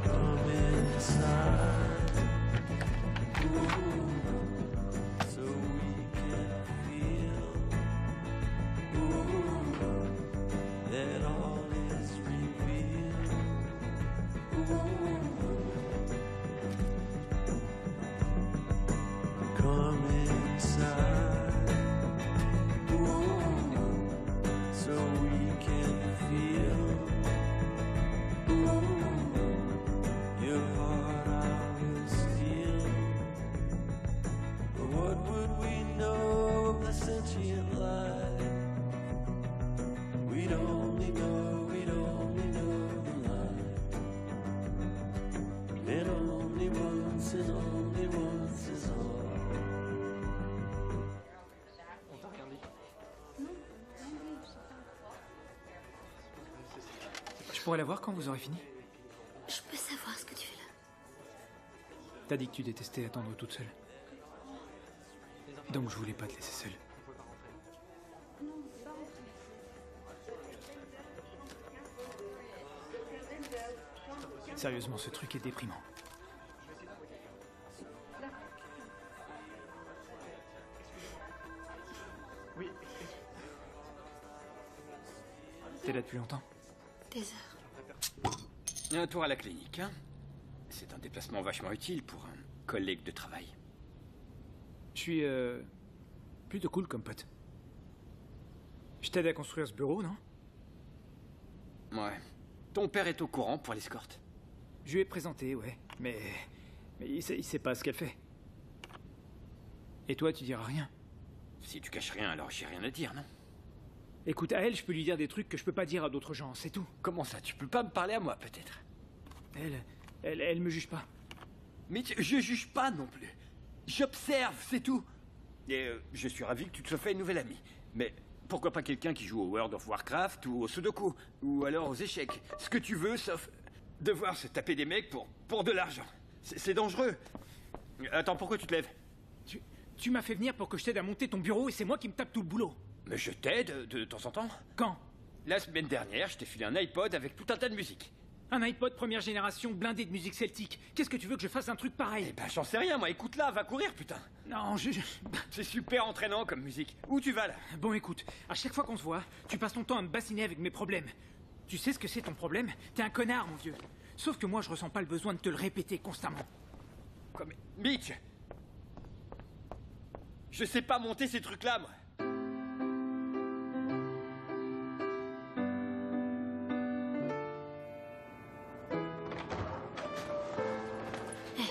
Come inside. So we can feel that all is revealed. Come inside. So we can feel your heart I will steal. But what would we know of the sentient life? We'd only know the life. And only once is all. On t'a rien dit. Je pourrais la voir quand vous aurez fini? Je peux savoir ce que tu fais là? T'as dit que tu détestais attendre toute seule. Donc je voulais pas te laisser seule. Sérieusement, ce truc est déprimant. Oui. T'es là depuis longtemps? Des heures. Un tour à la clinique, hein? C'est un déplacement vachement utile pour un collègue de travail. Je suis plutôt cool comme pote. Je t'aide à construire ce bureau, non? Ouais. Ton père est au courant pour l'escorte? Je lui ai présenté, ouais. Mais il sait pas ce qu'elle fait. Et toi, tu diras rien? Si tu caches rien, alors j'ai rien à dire, non? Écoute, à elle, je peux lui dire des trucs que je peux pas dire à d'autres gens, c'est tout. Comment ça? Tu peux pas me parler à moi, peut-être? Elle me juge pas. Mais je juge pas non plus. J'observe, c'est tout. Et je suis ravi que tu te sois fait une nouvelle amie. Mais pourquoi pas quelqu'un qui joue au World of Warcraft ou au Sudoku? Ou alors aux échecs? Ce que tu veux, sauf devoir se taper des mecs pour de l'argent. C'est dangereux. Attends, pourquoi tu te lèves? Tu m'as fait venir pour que je t'aide à monter ton bureau et c'est moi qui me tape tout le boulot. Mais je t'aide de temps en temps. Quand? La semaine dernière, je t'ai filé un iPod avec tout un tas de musique. Un iPod première génération blindé de musique celtique. Qu'est-ce que tu veux que je fasse un truc pareil? Eh ben, j'en sais rien, moi. Écoute-la, va courir, putain. Non, C'est super entraînant comme musique. Où tu vas, là? Bon, écoute, à chaque fois qu'on se voit, tu passes ton temps à me bassiner avec mes problèmes. Tu sais ce que c'est ton problème? T'es un connard, mon vieux. Sauf que moi, je ressens pas le besoin de te le répéter constamment. Quoi, mais... Mitch! Je sais pas monter ces trucs-là, moi.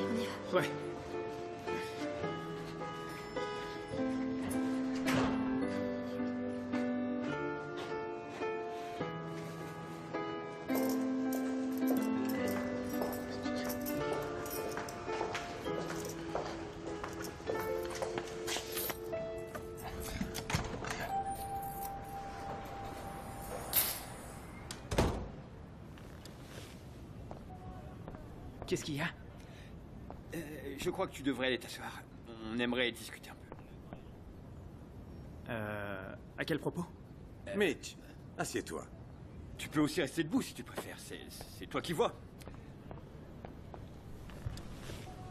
On y va. Ouais. Qu'est-ce qu'il y a? Je crois que tu devrais aller t'asseoir. On aimerait discuter un peu. À quel propos? Mitch, assieds-toi. Tu peux aussi rester debout si tu préfères. C'est toi qui vois.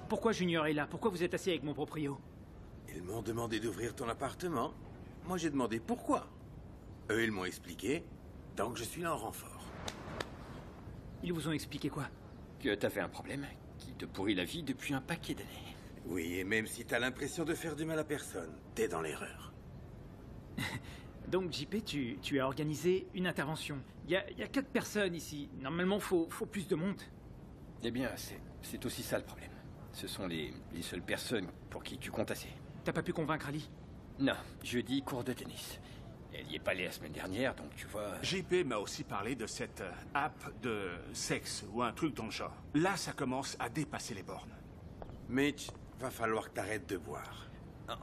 Pourquoi Junior est là? Pourquoi vous êtes assis avec mon proprio? Ils m'ont demandé d'ouvrir ton appartement. Moi, j'ai demandé pourquoi. Eux, ils m'ont expliqué. Donc, je suis là en renfort. Ils vous ont expliqué quoi? Que t'avais un problème qui te pourrit la vie depuis un paquet d'années. Oui, et même si t'as l'impression de faire du mal à personne, t'es dans l'erreur. Donc, JP, tu as organisé une intervention. Il y a 4 personnes ici. Normalement, faut plus de monde. Eh bien, c'est aussi ça le problème. Ce sont les seules personnes pour qui tu comptes assez. T'as pas pu convaincre Ali? Non, jeudi, cours de tennis. Elle y est pas allée la semaine dernière, donc tu vois... JP m'a aussi parlé de cette app de sexe ou un truc dans le genre. Là, ça commence à dépasser les bornes. Mitch, va falloir que t'arrêtes de boire.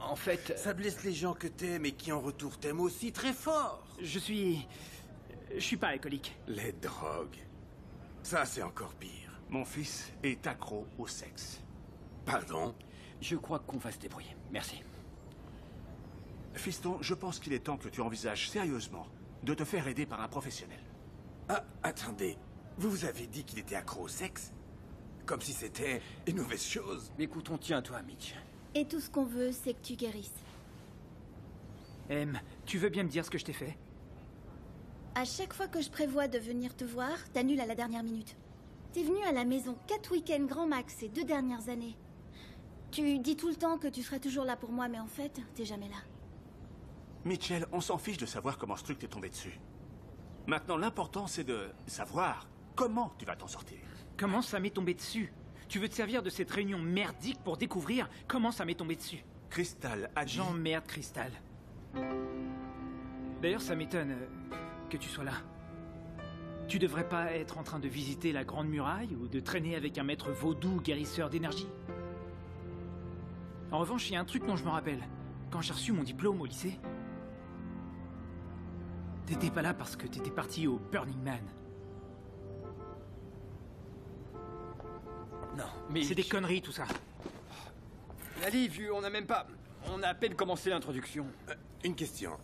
En fait... Ça blesse les gens que t'aimes et qui en retour t'aiment aussi très fort. Je suis pas alcoolique. Les drogues. Ça, c'est encore pire. Mon fils est accro au sexe. Pardon? Je crois qu'on va se débrouiller. Merci. Fiston, je pense qu'il est temps que tu envisages sérieusement de te faire aider par un professionnel. Ah, attendez. Vous avez dit qu'il était accro au sexe? Comme si c'était une mauvaise chose. Écoute, on tient à toi, Mitch. Et tout ce qu'on veut, c'est que tu guérisses. Em, tu veux bien me dire ce que je t'ai fait? À chaque fois que je prévois de venir te voir, t'annules à la dernière minute. T'es venu à la maison 4 week-ends grand max ces 2 dernières années. Tu dis tout le temps que tu serais toujours là pour moi, mais en fait, t'es jamais là. Mitchell, on s'en fiche de savoir comment ce truc t'est tombé dessus. Maintenant, l'important, c'est de savoir comment tu vas t'en sortir. Comment ça m'est tombé dessus? Tu veux te servir de cette réunion merdique pour découvrir comment ça m'est tombé dessus? Crystal a dit... J'emmerde Crystal. D'ailleurs, ça m'étonne que tu sois là. Tu devrais pas être en train de visiter la Grande Muraille ou de traîner avec un maître vaudou guérisseur d'énergie. En revanche, il y a un truc dont je me rappelle. Quand j'ai reçu mon diplôme au lycée, t'étais pas là parce que t'étais parti au Burning Man. Non, mais... C'est des conneries, tout ça. Ali, vieux, on n'a même pas... On a à peine commencé l'introduction. Une question.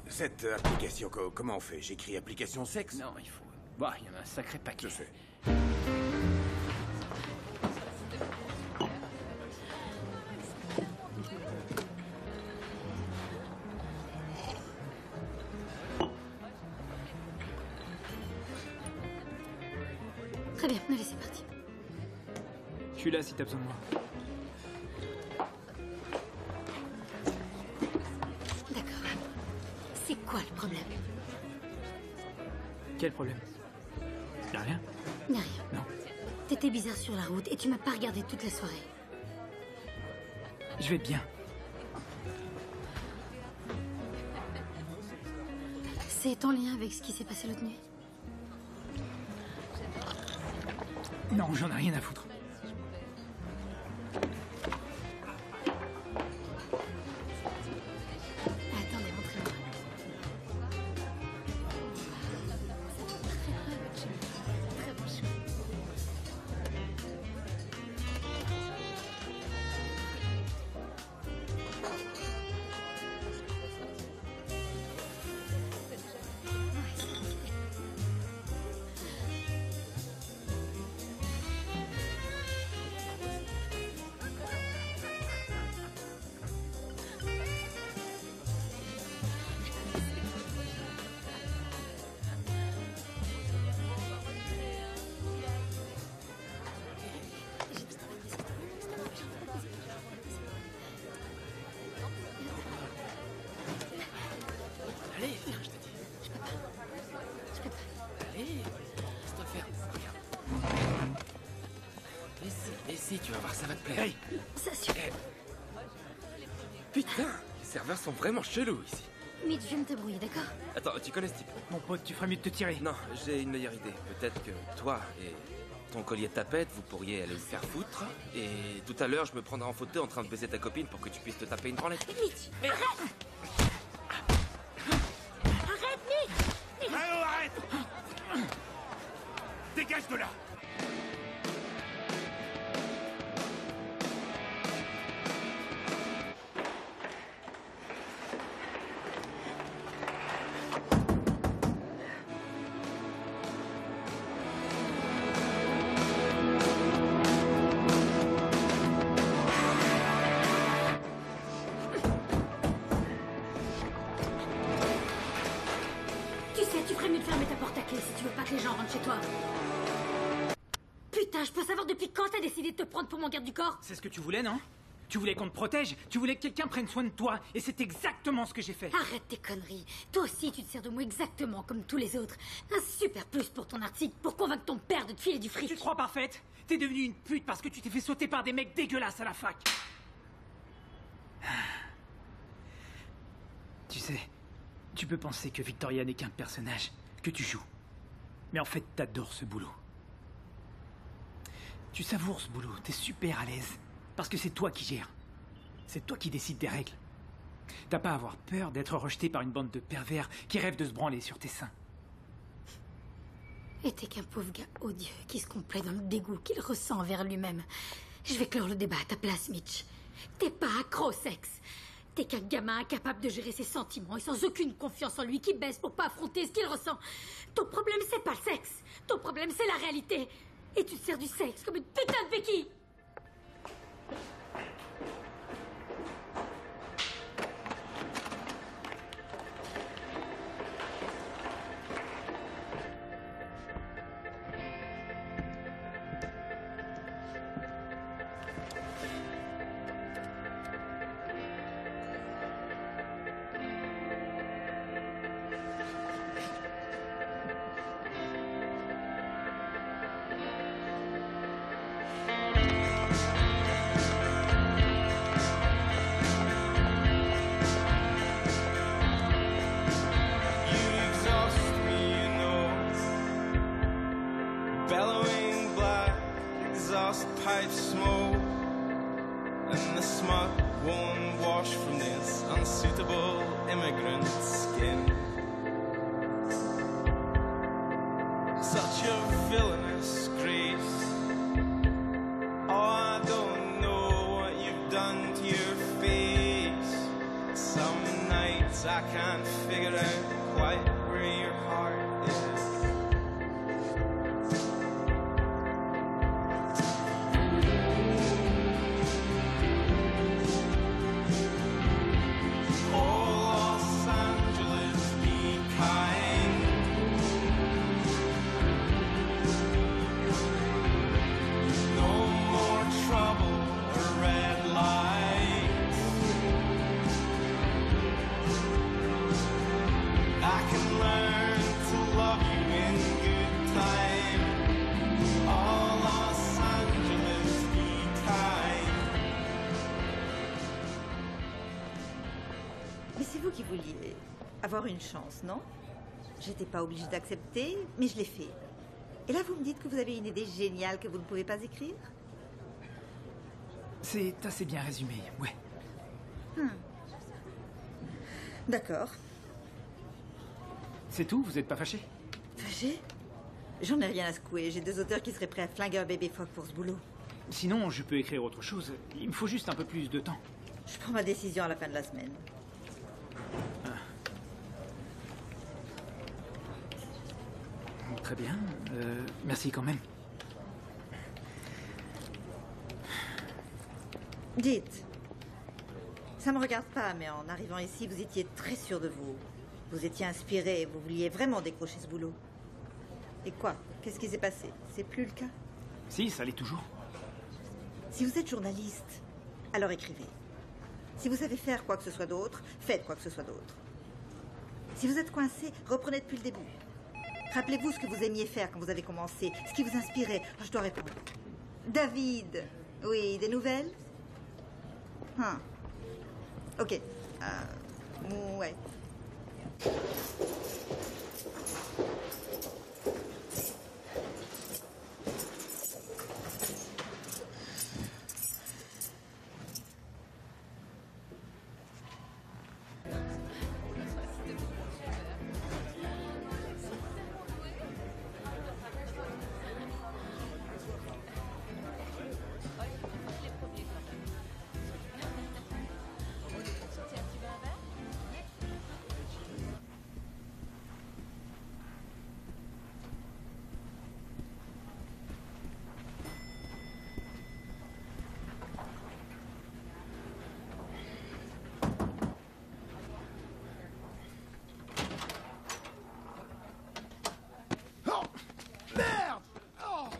Cette application, comment on fait? J'écris application sexe? Non, il faut... Bah, il y en a un sacré paquet. Je sais. Très bien, allez, c'est parti. Je suis là si t'as besoin de moi. D'accord. C'est quoi le problème? Quel problème? Y'a rien? Y'a rien. Non. T'étais bizarre sur la route et tu m'as pas regardé toute la soirée. Je vais bien. C'est en lien avec ce qui s'est passé l'autre nuit? Non, j'en ai rien à foutre. Attendez, montrez-moi. Très bon choix. Allez, viens, je te dis. Je peux pas. Allez, laisse-toi faire. Regarde. Mais si, tu vas voir, ça va te plaire. Hey. Ça suffit. Putain, les serveurs sont vraiment chelous ici. Mitch, je viens de te brouiller, d'accord? Attends, tu connais ce type? Mon pote, tu ferais mieux de te tirer. Non, j'ai une meilleure idée. Peut-être que toi et ton collier de tapette, vous pourriez aller le faire foutre. Et tout à l'heure, je me prendrai en photo en train de baiser ta copine pour que tu puisses te taper une branlette. Mitch, arrête! Arrête, Mitch! Allô, arrête! Dégage de là! Tu sais, tu ferais mieux de fermer ta porte à clé si tu veux pas que les gens rentrent chez toi. Putain, je peux savoir depuis quand t'as décidé de te prendre pour mon garde du corps? C'est ce que tu voulais, non? Tu voulais qu'on te protège? Tu voulais que quelqu'un prenne soin de toi? Et c'est exactement ce que j'ai fait. Arrête tes conneries. Toi aussi, tu te sers de moi exactement comme tous les autres. Un super plus pour ton article, pour convaincre ton père de te filer du fric. Tu te crois parfaite? T'es devenue une pute parce que tu t'es fait sauter par des mecs dégueulasses à la fac. Tu sais, tu peux penser que Victoria n'est qu'un personnage, que tu joues. Mais en fait, t'adores ce boulot. Tu savoures ce boulot, t'es super à l'aise. Parce que c'est toi qui gères. C'est toi qui décides des règles. T'as pas à avoir peur d'être rejeté par une bande de pervers qui rêvent de se branler sur tes seins. Et t'es qu'un pauvre gars odieux qui se complaît dans le dégoût qu'il ressent envers lui-même. Je vais clore le débat à ta place, Mitch. T'es pas accro au sexe. T'es qu'un gamin incapable de gérer ses sentiments et sans aucune confiance en lui qui baisse pour pas affronter ce qu'il ressent. Ton problème, c'est pas le sexe. Ton problème, c'est la réalité. Et tu te sers du sexe comme une putain de béquille. Bellowing black exhaust pipe smoke, and the smut won't wash from this unsuitable immigrant skin. Such a villainous grace, I can't figure out quite where your heart is. Oh, Los Angeles, be kind. No more trouble or red lights. I can learn to love you in good time. Oh, Los Angeles, be kind. Mais c'est vous qui vouliez avoir une chance, non? J'étais pas obligée d'accepter, mais je l'ai fait. Et là, vous me dites que vous avez une idée géniale que vous ne pouvez pas écrire? C'est assez bien résumé, ouais. D'accord. C'est tout? Vous êtes pas fâché? Fâché? J'en ai rien à secouer. J'ai 2 auteurs qui seraient prêts à flinguer un bébé phoque pour ce boulot. Sinon, je peux écrire autre chose. Il me faut juste un peu plus de temps. Je prends ma décision à la fin de la semaine. Très bien. Merci quand même. Dites. Ça me regarde pas, mais en arrivant ici, vous étiez très sûr de vous. Vous étiez inspiré, vous vouliez vraiment décrocher ce boulot. Et quoi? Qu'est-ce qui s'est passé? C'est plus le cas? Si, ça l'est toujours. Si vous êtes journaliste, alors écrivez. Si vous savez faire quoi que ce soit d'autre, faites quoi que ce soit d'autre. Si vous êtes coincé, reprenez depuis le début. Rappelez-vous ce que vous aimiez faire quand vous avez commencé, ce qui vous inspirait. Oh, je dois répondre. David, oui, des nouvelles? Ok. Ouais.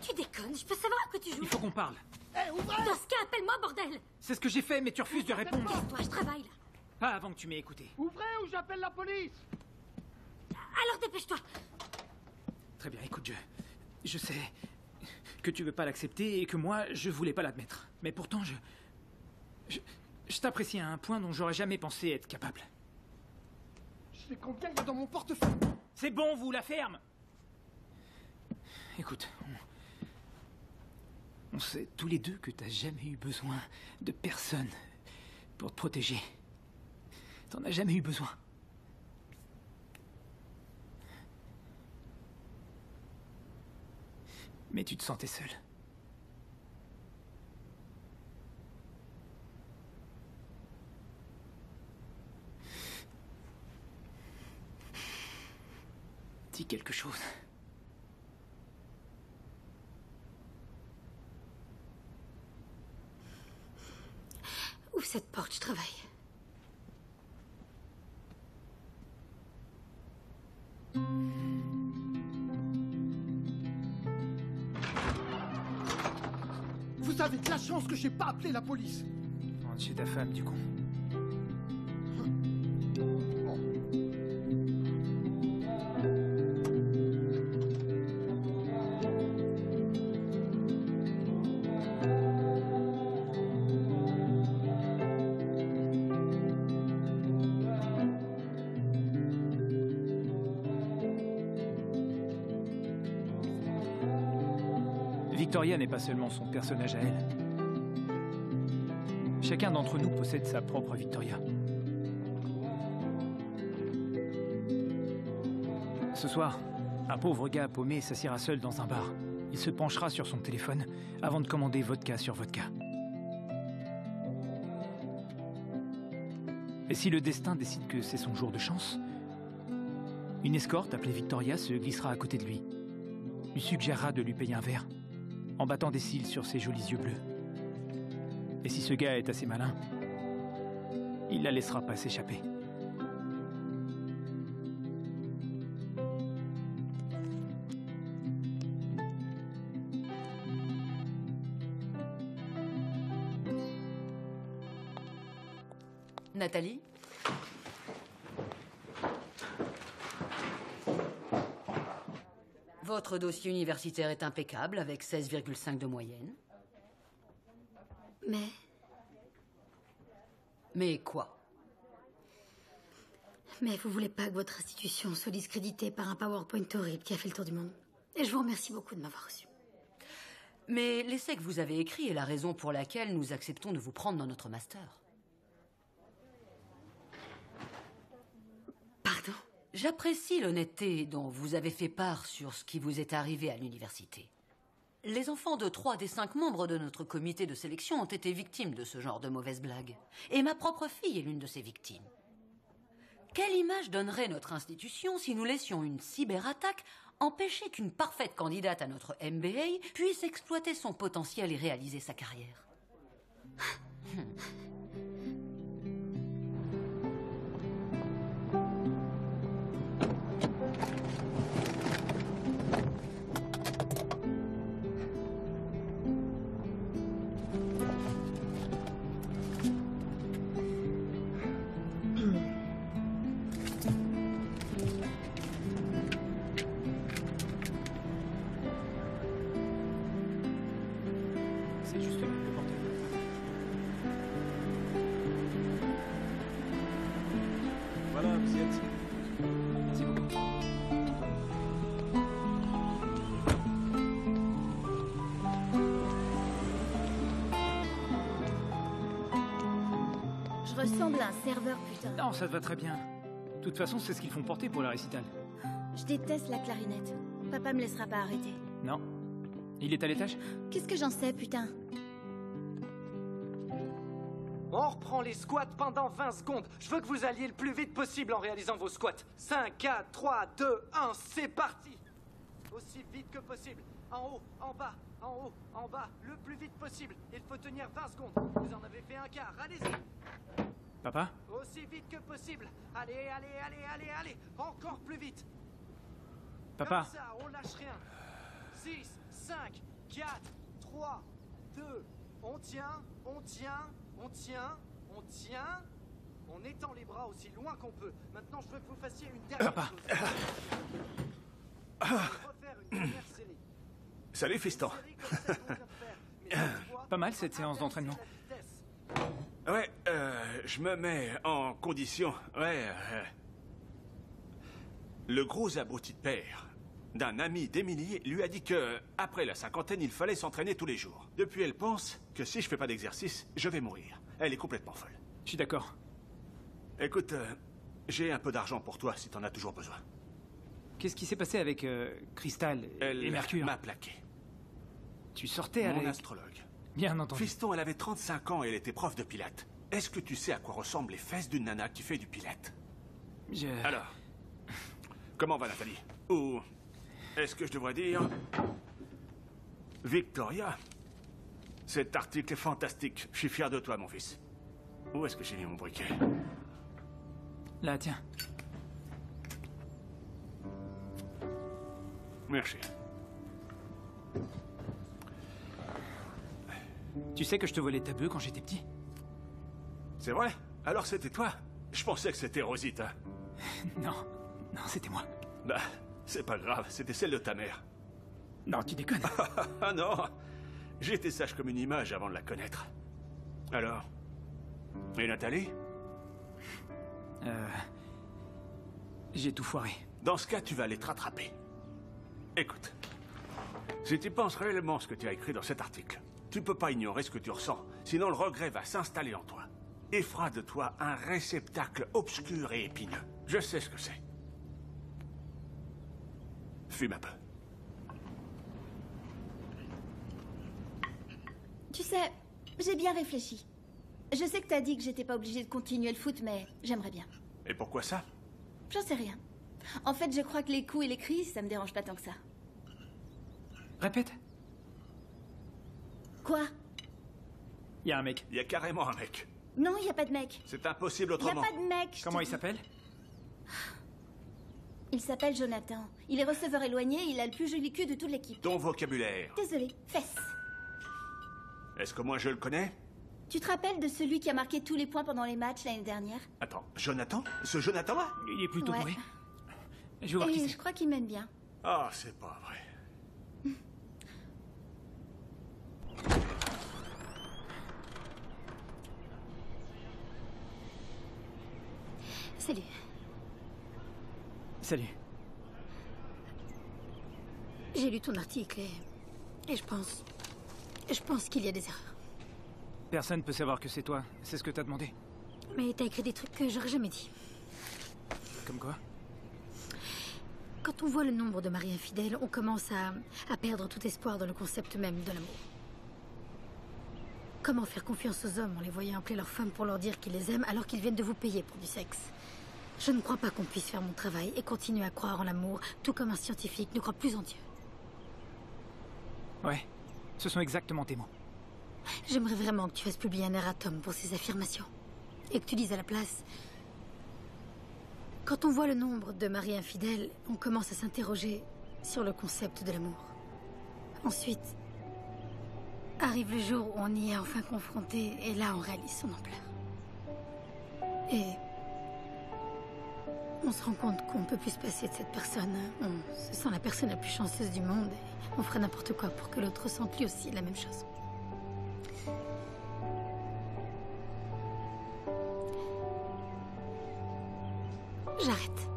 Tu déconnes, je peux savoir à quoi tu joues. Il faut qu'on parle. Dans ce cas, appelle-moi, bordel. C'est ce que j'ai fait, mais tu refuses de répondre. Toi, je travaille, là. Pas avant que tu m'aies écouté. Ouvrez ou j'appelle la police. Alors dépêche-toi. Très bien, écoute, je sais que tu veux pas l'accepter et que moi, je voulais pas l'admettre. Mais pourtant, je t'apprécie à un point dont j'aurais jamais pensé être capable. Je sais combien il y a dans mon portefeuille. C'est bon, vous, la ferme. Écoute, on sait tous les deux que t'as jamais eu besoin de personne pour te protéger. T'en as jamais eu besoin. Mais tu te sentais seul. Dis quelque chose. Ouvre cette porte, je travaille. Vous avez de la chance que j'ai pas appelé la police. Rentre chez ta femme, du con. Victoria n'est pas seulement son personnage à elle. Chacun d'entre nous possède sa propre Victoria. Ce soir, un pauvre gars paumé s'assiera seul dans un bar. Il se penchera sur son téléphone avant de commander vodka sur vodka. Et si le destin décide que c'est son jour de chance, une escorte appelée Victoria se glissera à côté de lui, lui suggérera de lui payer un verre, en battant des cils sur ses jolis yeux bleus. Et si ce gars est assez malin, il la laissera pas s'échapper. Nathalie? Votre dossier universitaire est impeccable, avec 16,5 de moyenne. Mais quoi? Mais vous voulez pas que votre institution soit discréditée par un PowerPoint horrible qui a fait le tour du monde. Et je vous remercie beaucoup de m'avoir reçu. Mais l'essai que vous avez écrit est la raison pour laquelle nous acceptons de vous prendre dans notre master. Pardon? J'apprécie l'honnêteté dont vous avez fait part sur ce qui vous est arrivé à l'université. Les enfants de 3 des 5 membres de notre comité de sélection ont été victimes de ce genre de mauvaises blagues. Et ma propre fille est l'une de ces victimes. Quelle image donnerait notre institution si nous laissions une cyberattaque empêcher qu'une parfaite candidate à notre MBA puisse exploiter son potentiel et réaliser sa carrière? C'est juste le portefeuille. Voilà, vous y êtes. Merci beaucoup. Je ressemble à un serveur, putain. Non, ça te va très bien. De toute façon, c'est ce qu'ils font porter pour la récitale. Je déteste la clarinette. Papa me laissera pas arrêter. Non. Il est à l'étage? Qu'est-ce que j'en sais, putain? On reprend les squats pendant 20 secondes. Je veux que vous alliez le plus vite possible en réalisant vos squats. 5, 4, 3, 2, 1, c'est parti. Aussi vite que possible. En haut, en bas, en haut, en bas, le plus vite possible. Il faut tenir 20 secondes. Vous en avez fait un quart, allez-y. Papa? Aussi vite que possible. Allez, allez, allez, allez, allez. Encore plus vite. Papa? Comme ça, on lâche rien. 6, 5, 4, 3, 2, on tient, on tient, on tient, on tient. On étend les bras aussi loin qu'on peut. Maintenant, je veux que vous fassiez une dernière chose. On va refaire une dernière série. Salut, fiston. Pas mal cette séance d'entraînement. Ouais, je me mets en condition. Ouais. Le gros abruti de père d'un ami d'Emily lui a dit que, après la cinquantaine, il fallait s'entraîner tous les jours. Depuis, elle pense que si je fais pas d'exercice, je vais mourir. Elle est complètement folle. Je suis d'accord. Écoute, j'ai un peu d'argent pour toi si t'en as toujours besoin. Qu'est-ce qui s'est passé avec Crystal et Mercure? Elle m'a plaqué. Tu sortais Mon avec... astrologue. Bien entendu. Fiston, elle avait 35 ans et elle était prof de pilates. Est-ce que tu sais à quoi ressemblent les fesses d'une nana qui fait du pilates? Alors, comment va Nathalie? Ou est-ce que je devrais dire... Victoria? Cet article est fantastique. Je suis fier de toi, mon fils. Où est-ce que j'ai mis mon briquet? Là, tiens. Merci. Tu sais que je te volais ta bœuf quand j'étais petit? C'est vrai? Alors c'était toi? Je pensais que c'était Rosita. Non, c'était moi. Bah, c'est pas grave, c'était celle de ta mère. Non, tu déconnes. Ah non, j'étais sage comme une image avant de la connaître. Alors? Et Nathalie? J'ai tout foiré. Dans ce cas, tu vas aller te rattraper. Écoute, si tu penses réellement ce que tu as écrit dans cet article, tu peux pas ignorer ce que tu ressens, sinon le regret va s'installer en toi et fera de toi un réceptacle obscur et épineux. Je sais ce que c'est. Fume un peu. Tu sais, j'ai bien réfléchi. Je sais que t'as dit que j'étais pas obligée de continuer le foot, mais j'aimerais bien. Et pourquoi ça? J'en sais rien. En fait, je crois que les coups et les crises, ça me dérange pas tant que ça. Répète. Quoi? Il y a un mec. Il y a carrément un mec. Non, il y a pas de mec. C'est impossible Il y a autrement. pas de mec. je Comment te il dis. s'appelle? Il s'appelle Jonathan. Il est receveur éloigné et il a le plus joli cul de toute l'équipe. Ton vocabulaire. Désolée, fesse. Est-ce que moi je le connais? Tu te rappelles de celui qui a marqué tous les points pendant les matchs l'année dernière? Attends, Jonathan? Ce Jonathan-là? Il est plutôt Ouais. doué. Je vais voir qui Et c'est. je crois qu'il m'aime bien. Ah, c'est pas vrai. Salut. Salut. J'ai lu ton article et je pense qu'il y a des erreurs. Personne peut savoir que c'est toi. C'est ce que t'as demandé. Mais t'as écrit des trucs que j'aurais jamais dit. Comme quoi? Quand on voit le nombre de maris infidèles, on commence à perdre tout espoir dans le concept même de l'amour. Comment faire confiance aux hommes en les voyant appeler leurs femmes pour leur dire qu'ils les aiment alors qu'ils viennent de vous payer pour du sexe? Je ne crois pas qu'on puisse faire mon travail et continuer à croire en l'amour, tout comme un scientifique ne croit plus en Dieu. Ouais. Ce sont exactement tes mots. J'aimerais vraiment que tu fasses publier un erratum pour ces affirmations. Et que tu dises à la place... Quand on voit le nombre de maris infidèles, on commence à s'interroger sur le concept de l'amour. Ensuite, arrive le jour où on y est enfin confronté, et là on réalise son ampleur. Et on se rend compte qu'on peut plus se passer de cette personne. On se sent la personne la plus chanceuse du monde, et on ferait n'importe quoi pour que l'autre ressente lui aussi la même chose. J'arrête.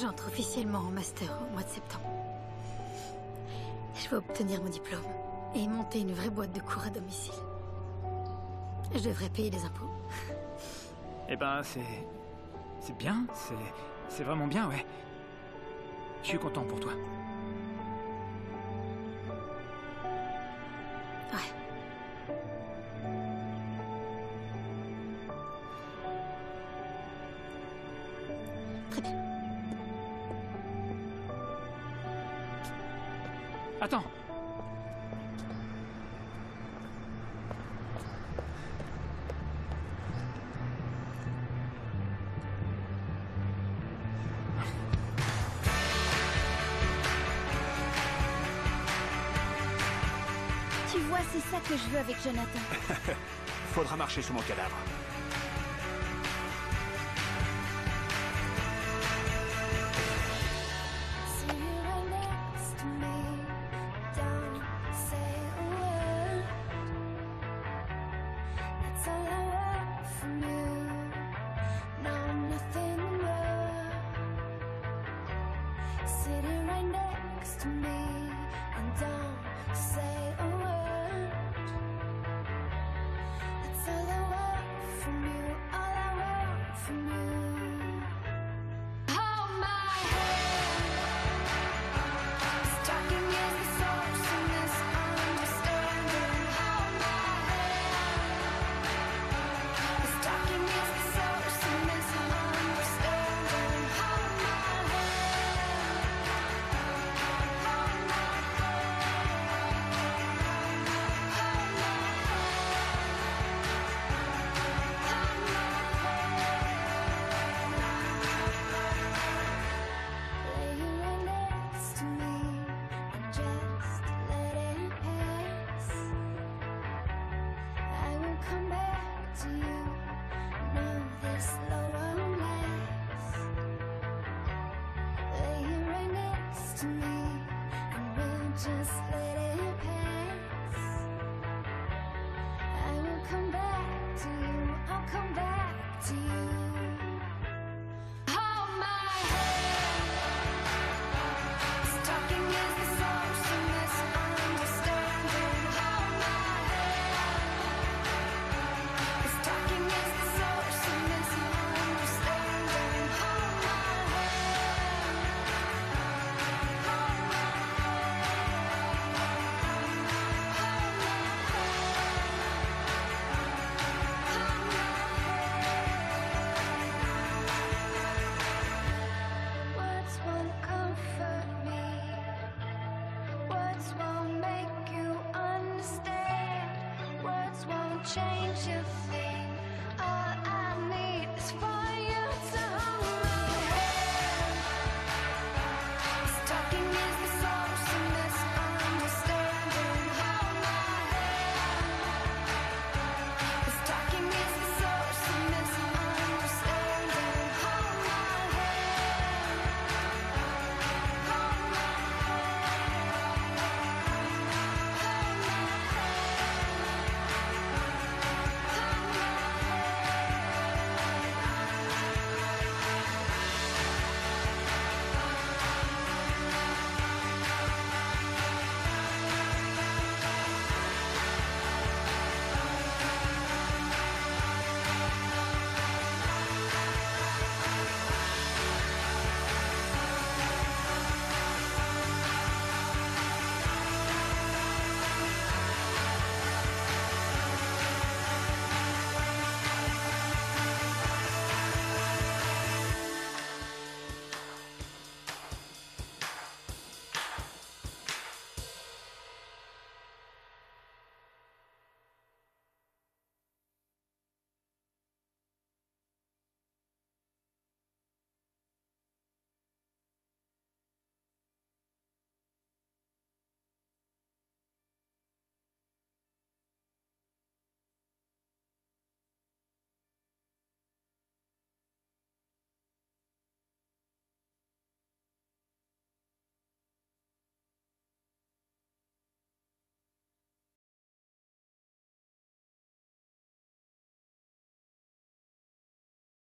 J'entre officiellement en master au mois de septembre. Je vais obtenir mon diplôme et monter une vraie boîte de cours à domicile. Je devrais payer des impôts. Eh ben, c'est bien. C'est vraiment bien, ouais. Je suis content pour toi. Ouais. Très bien. Attends. Tu vois, c'est ça que je veux avec Jonathan. Faudra marcher sur mon cadavre. Sitting right next to me, and don't say a word. That's all I want from you, all I want from you. Hold my hand. Stalking is the source of misunderstanding. Hold my hand. Stalking is the source of misunderstanding. Hold my hand. Lay right next to me and just let it pass. I will come back to you. No, this love won't last. Lay right next to me and we'll just let it pass. I will come back to you. I'll come back to you. Hold my hand. Stalking is the source of misunderstanding. Hold my hand. Stalking is the source of misunderstanding. Hold my hand. Hold my hand. change your face.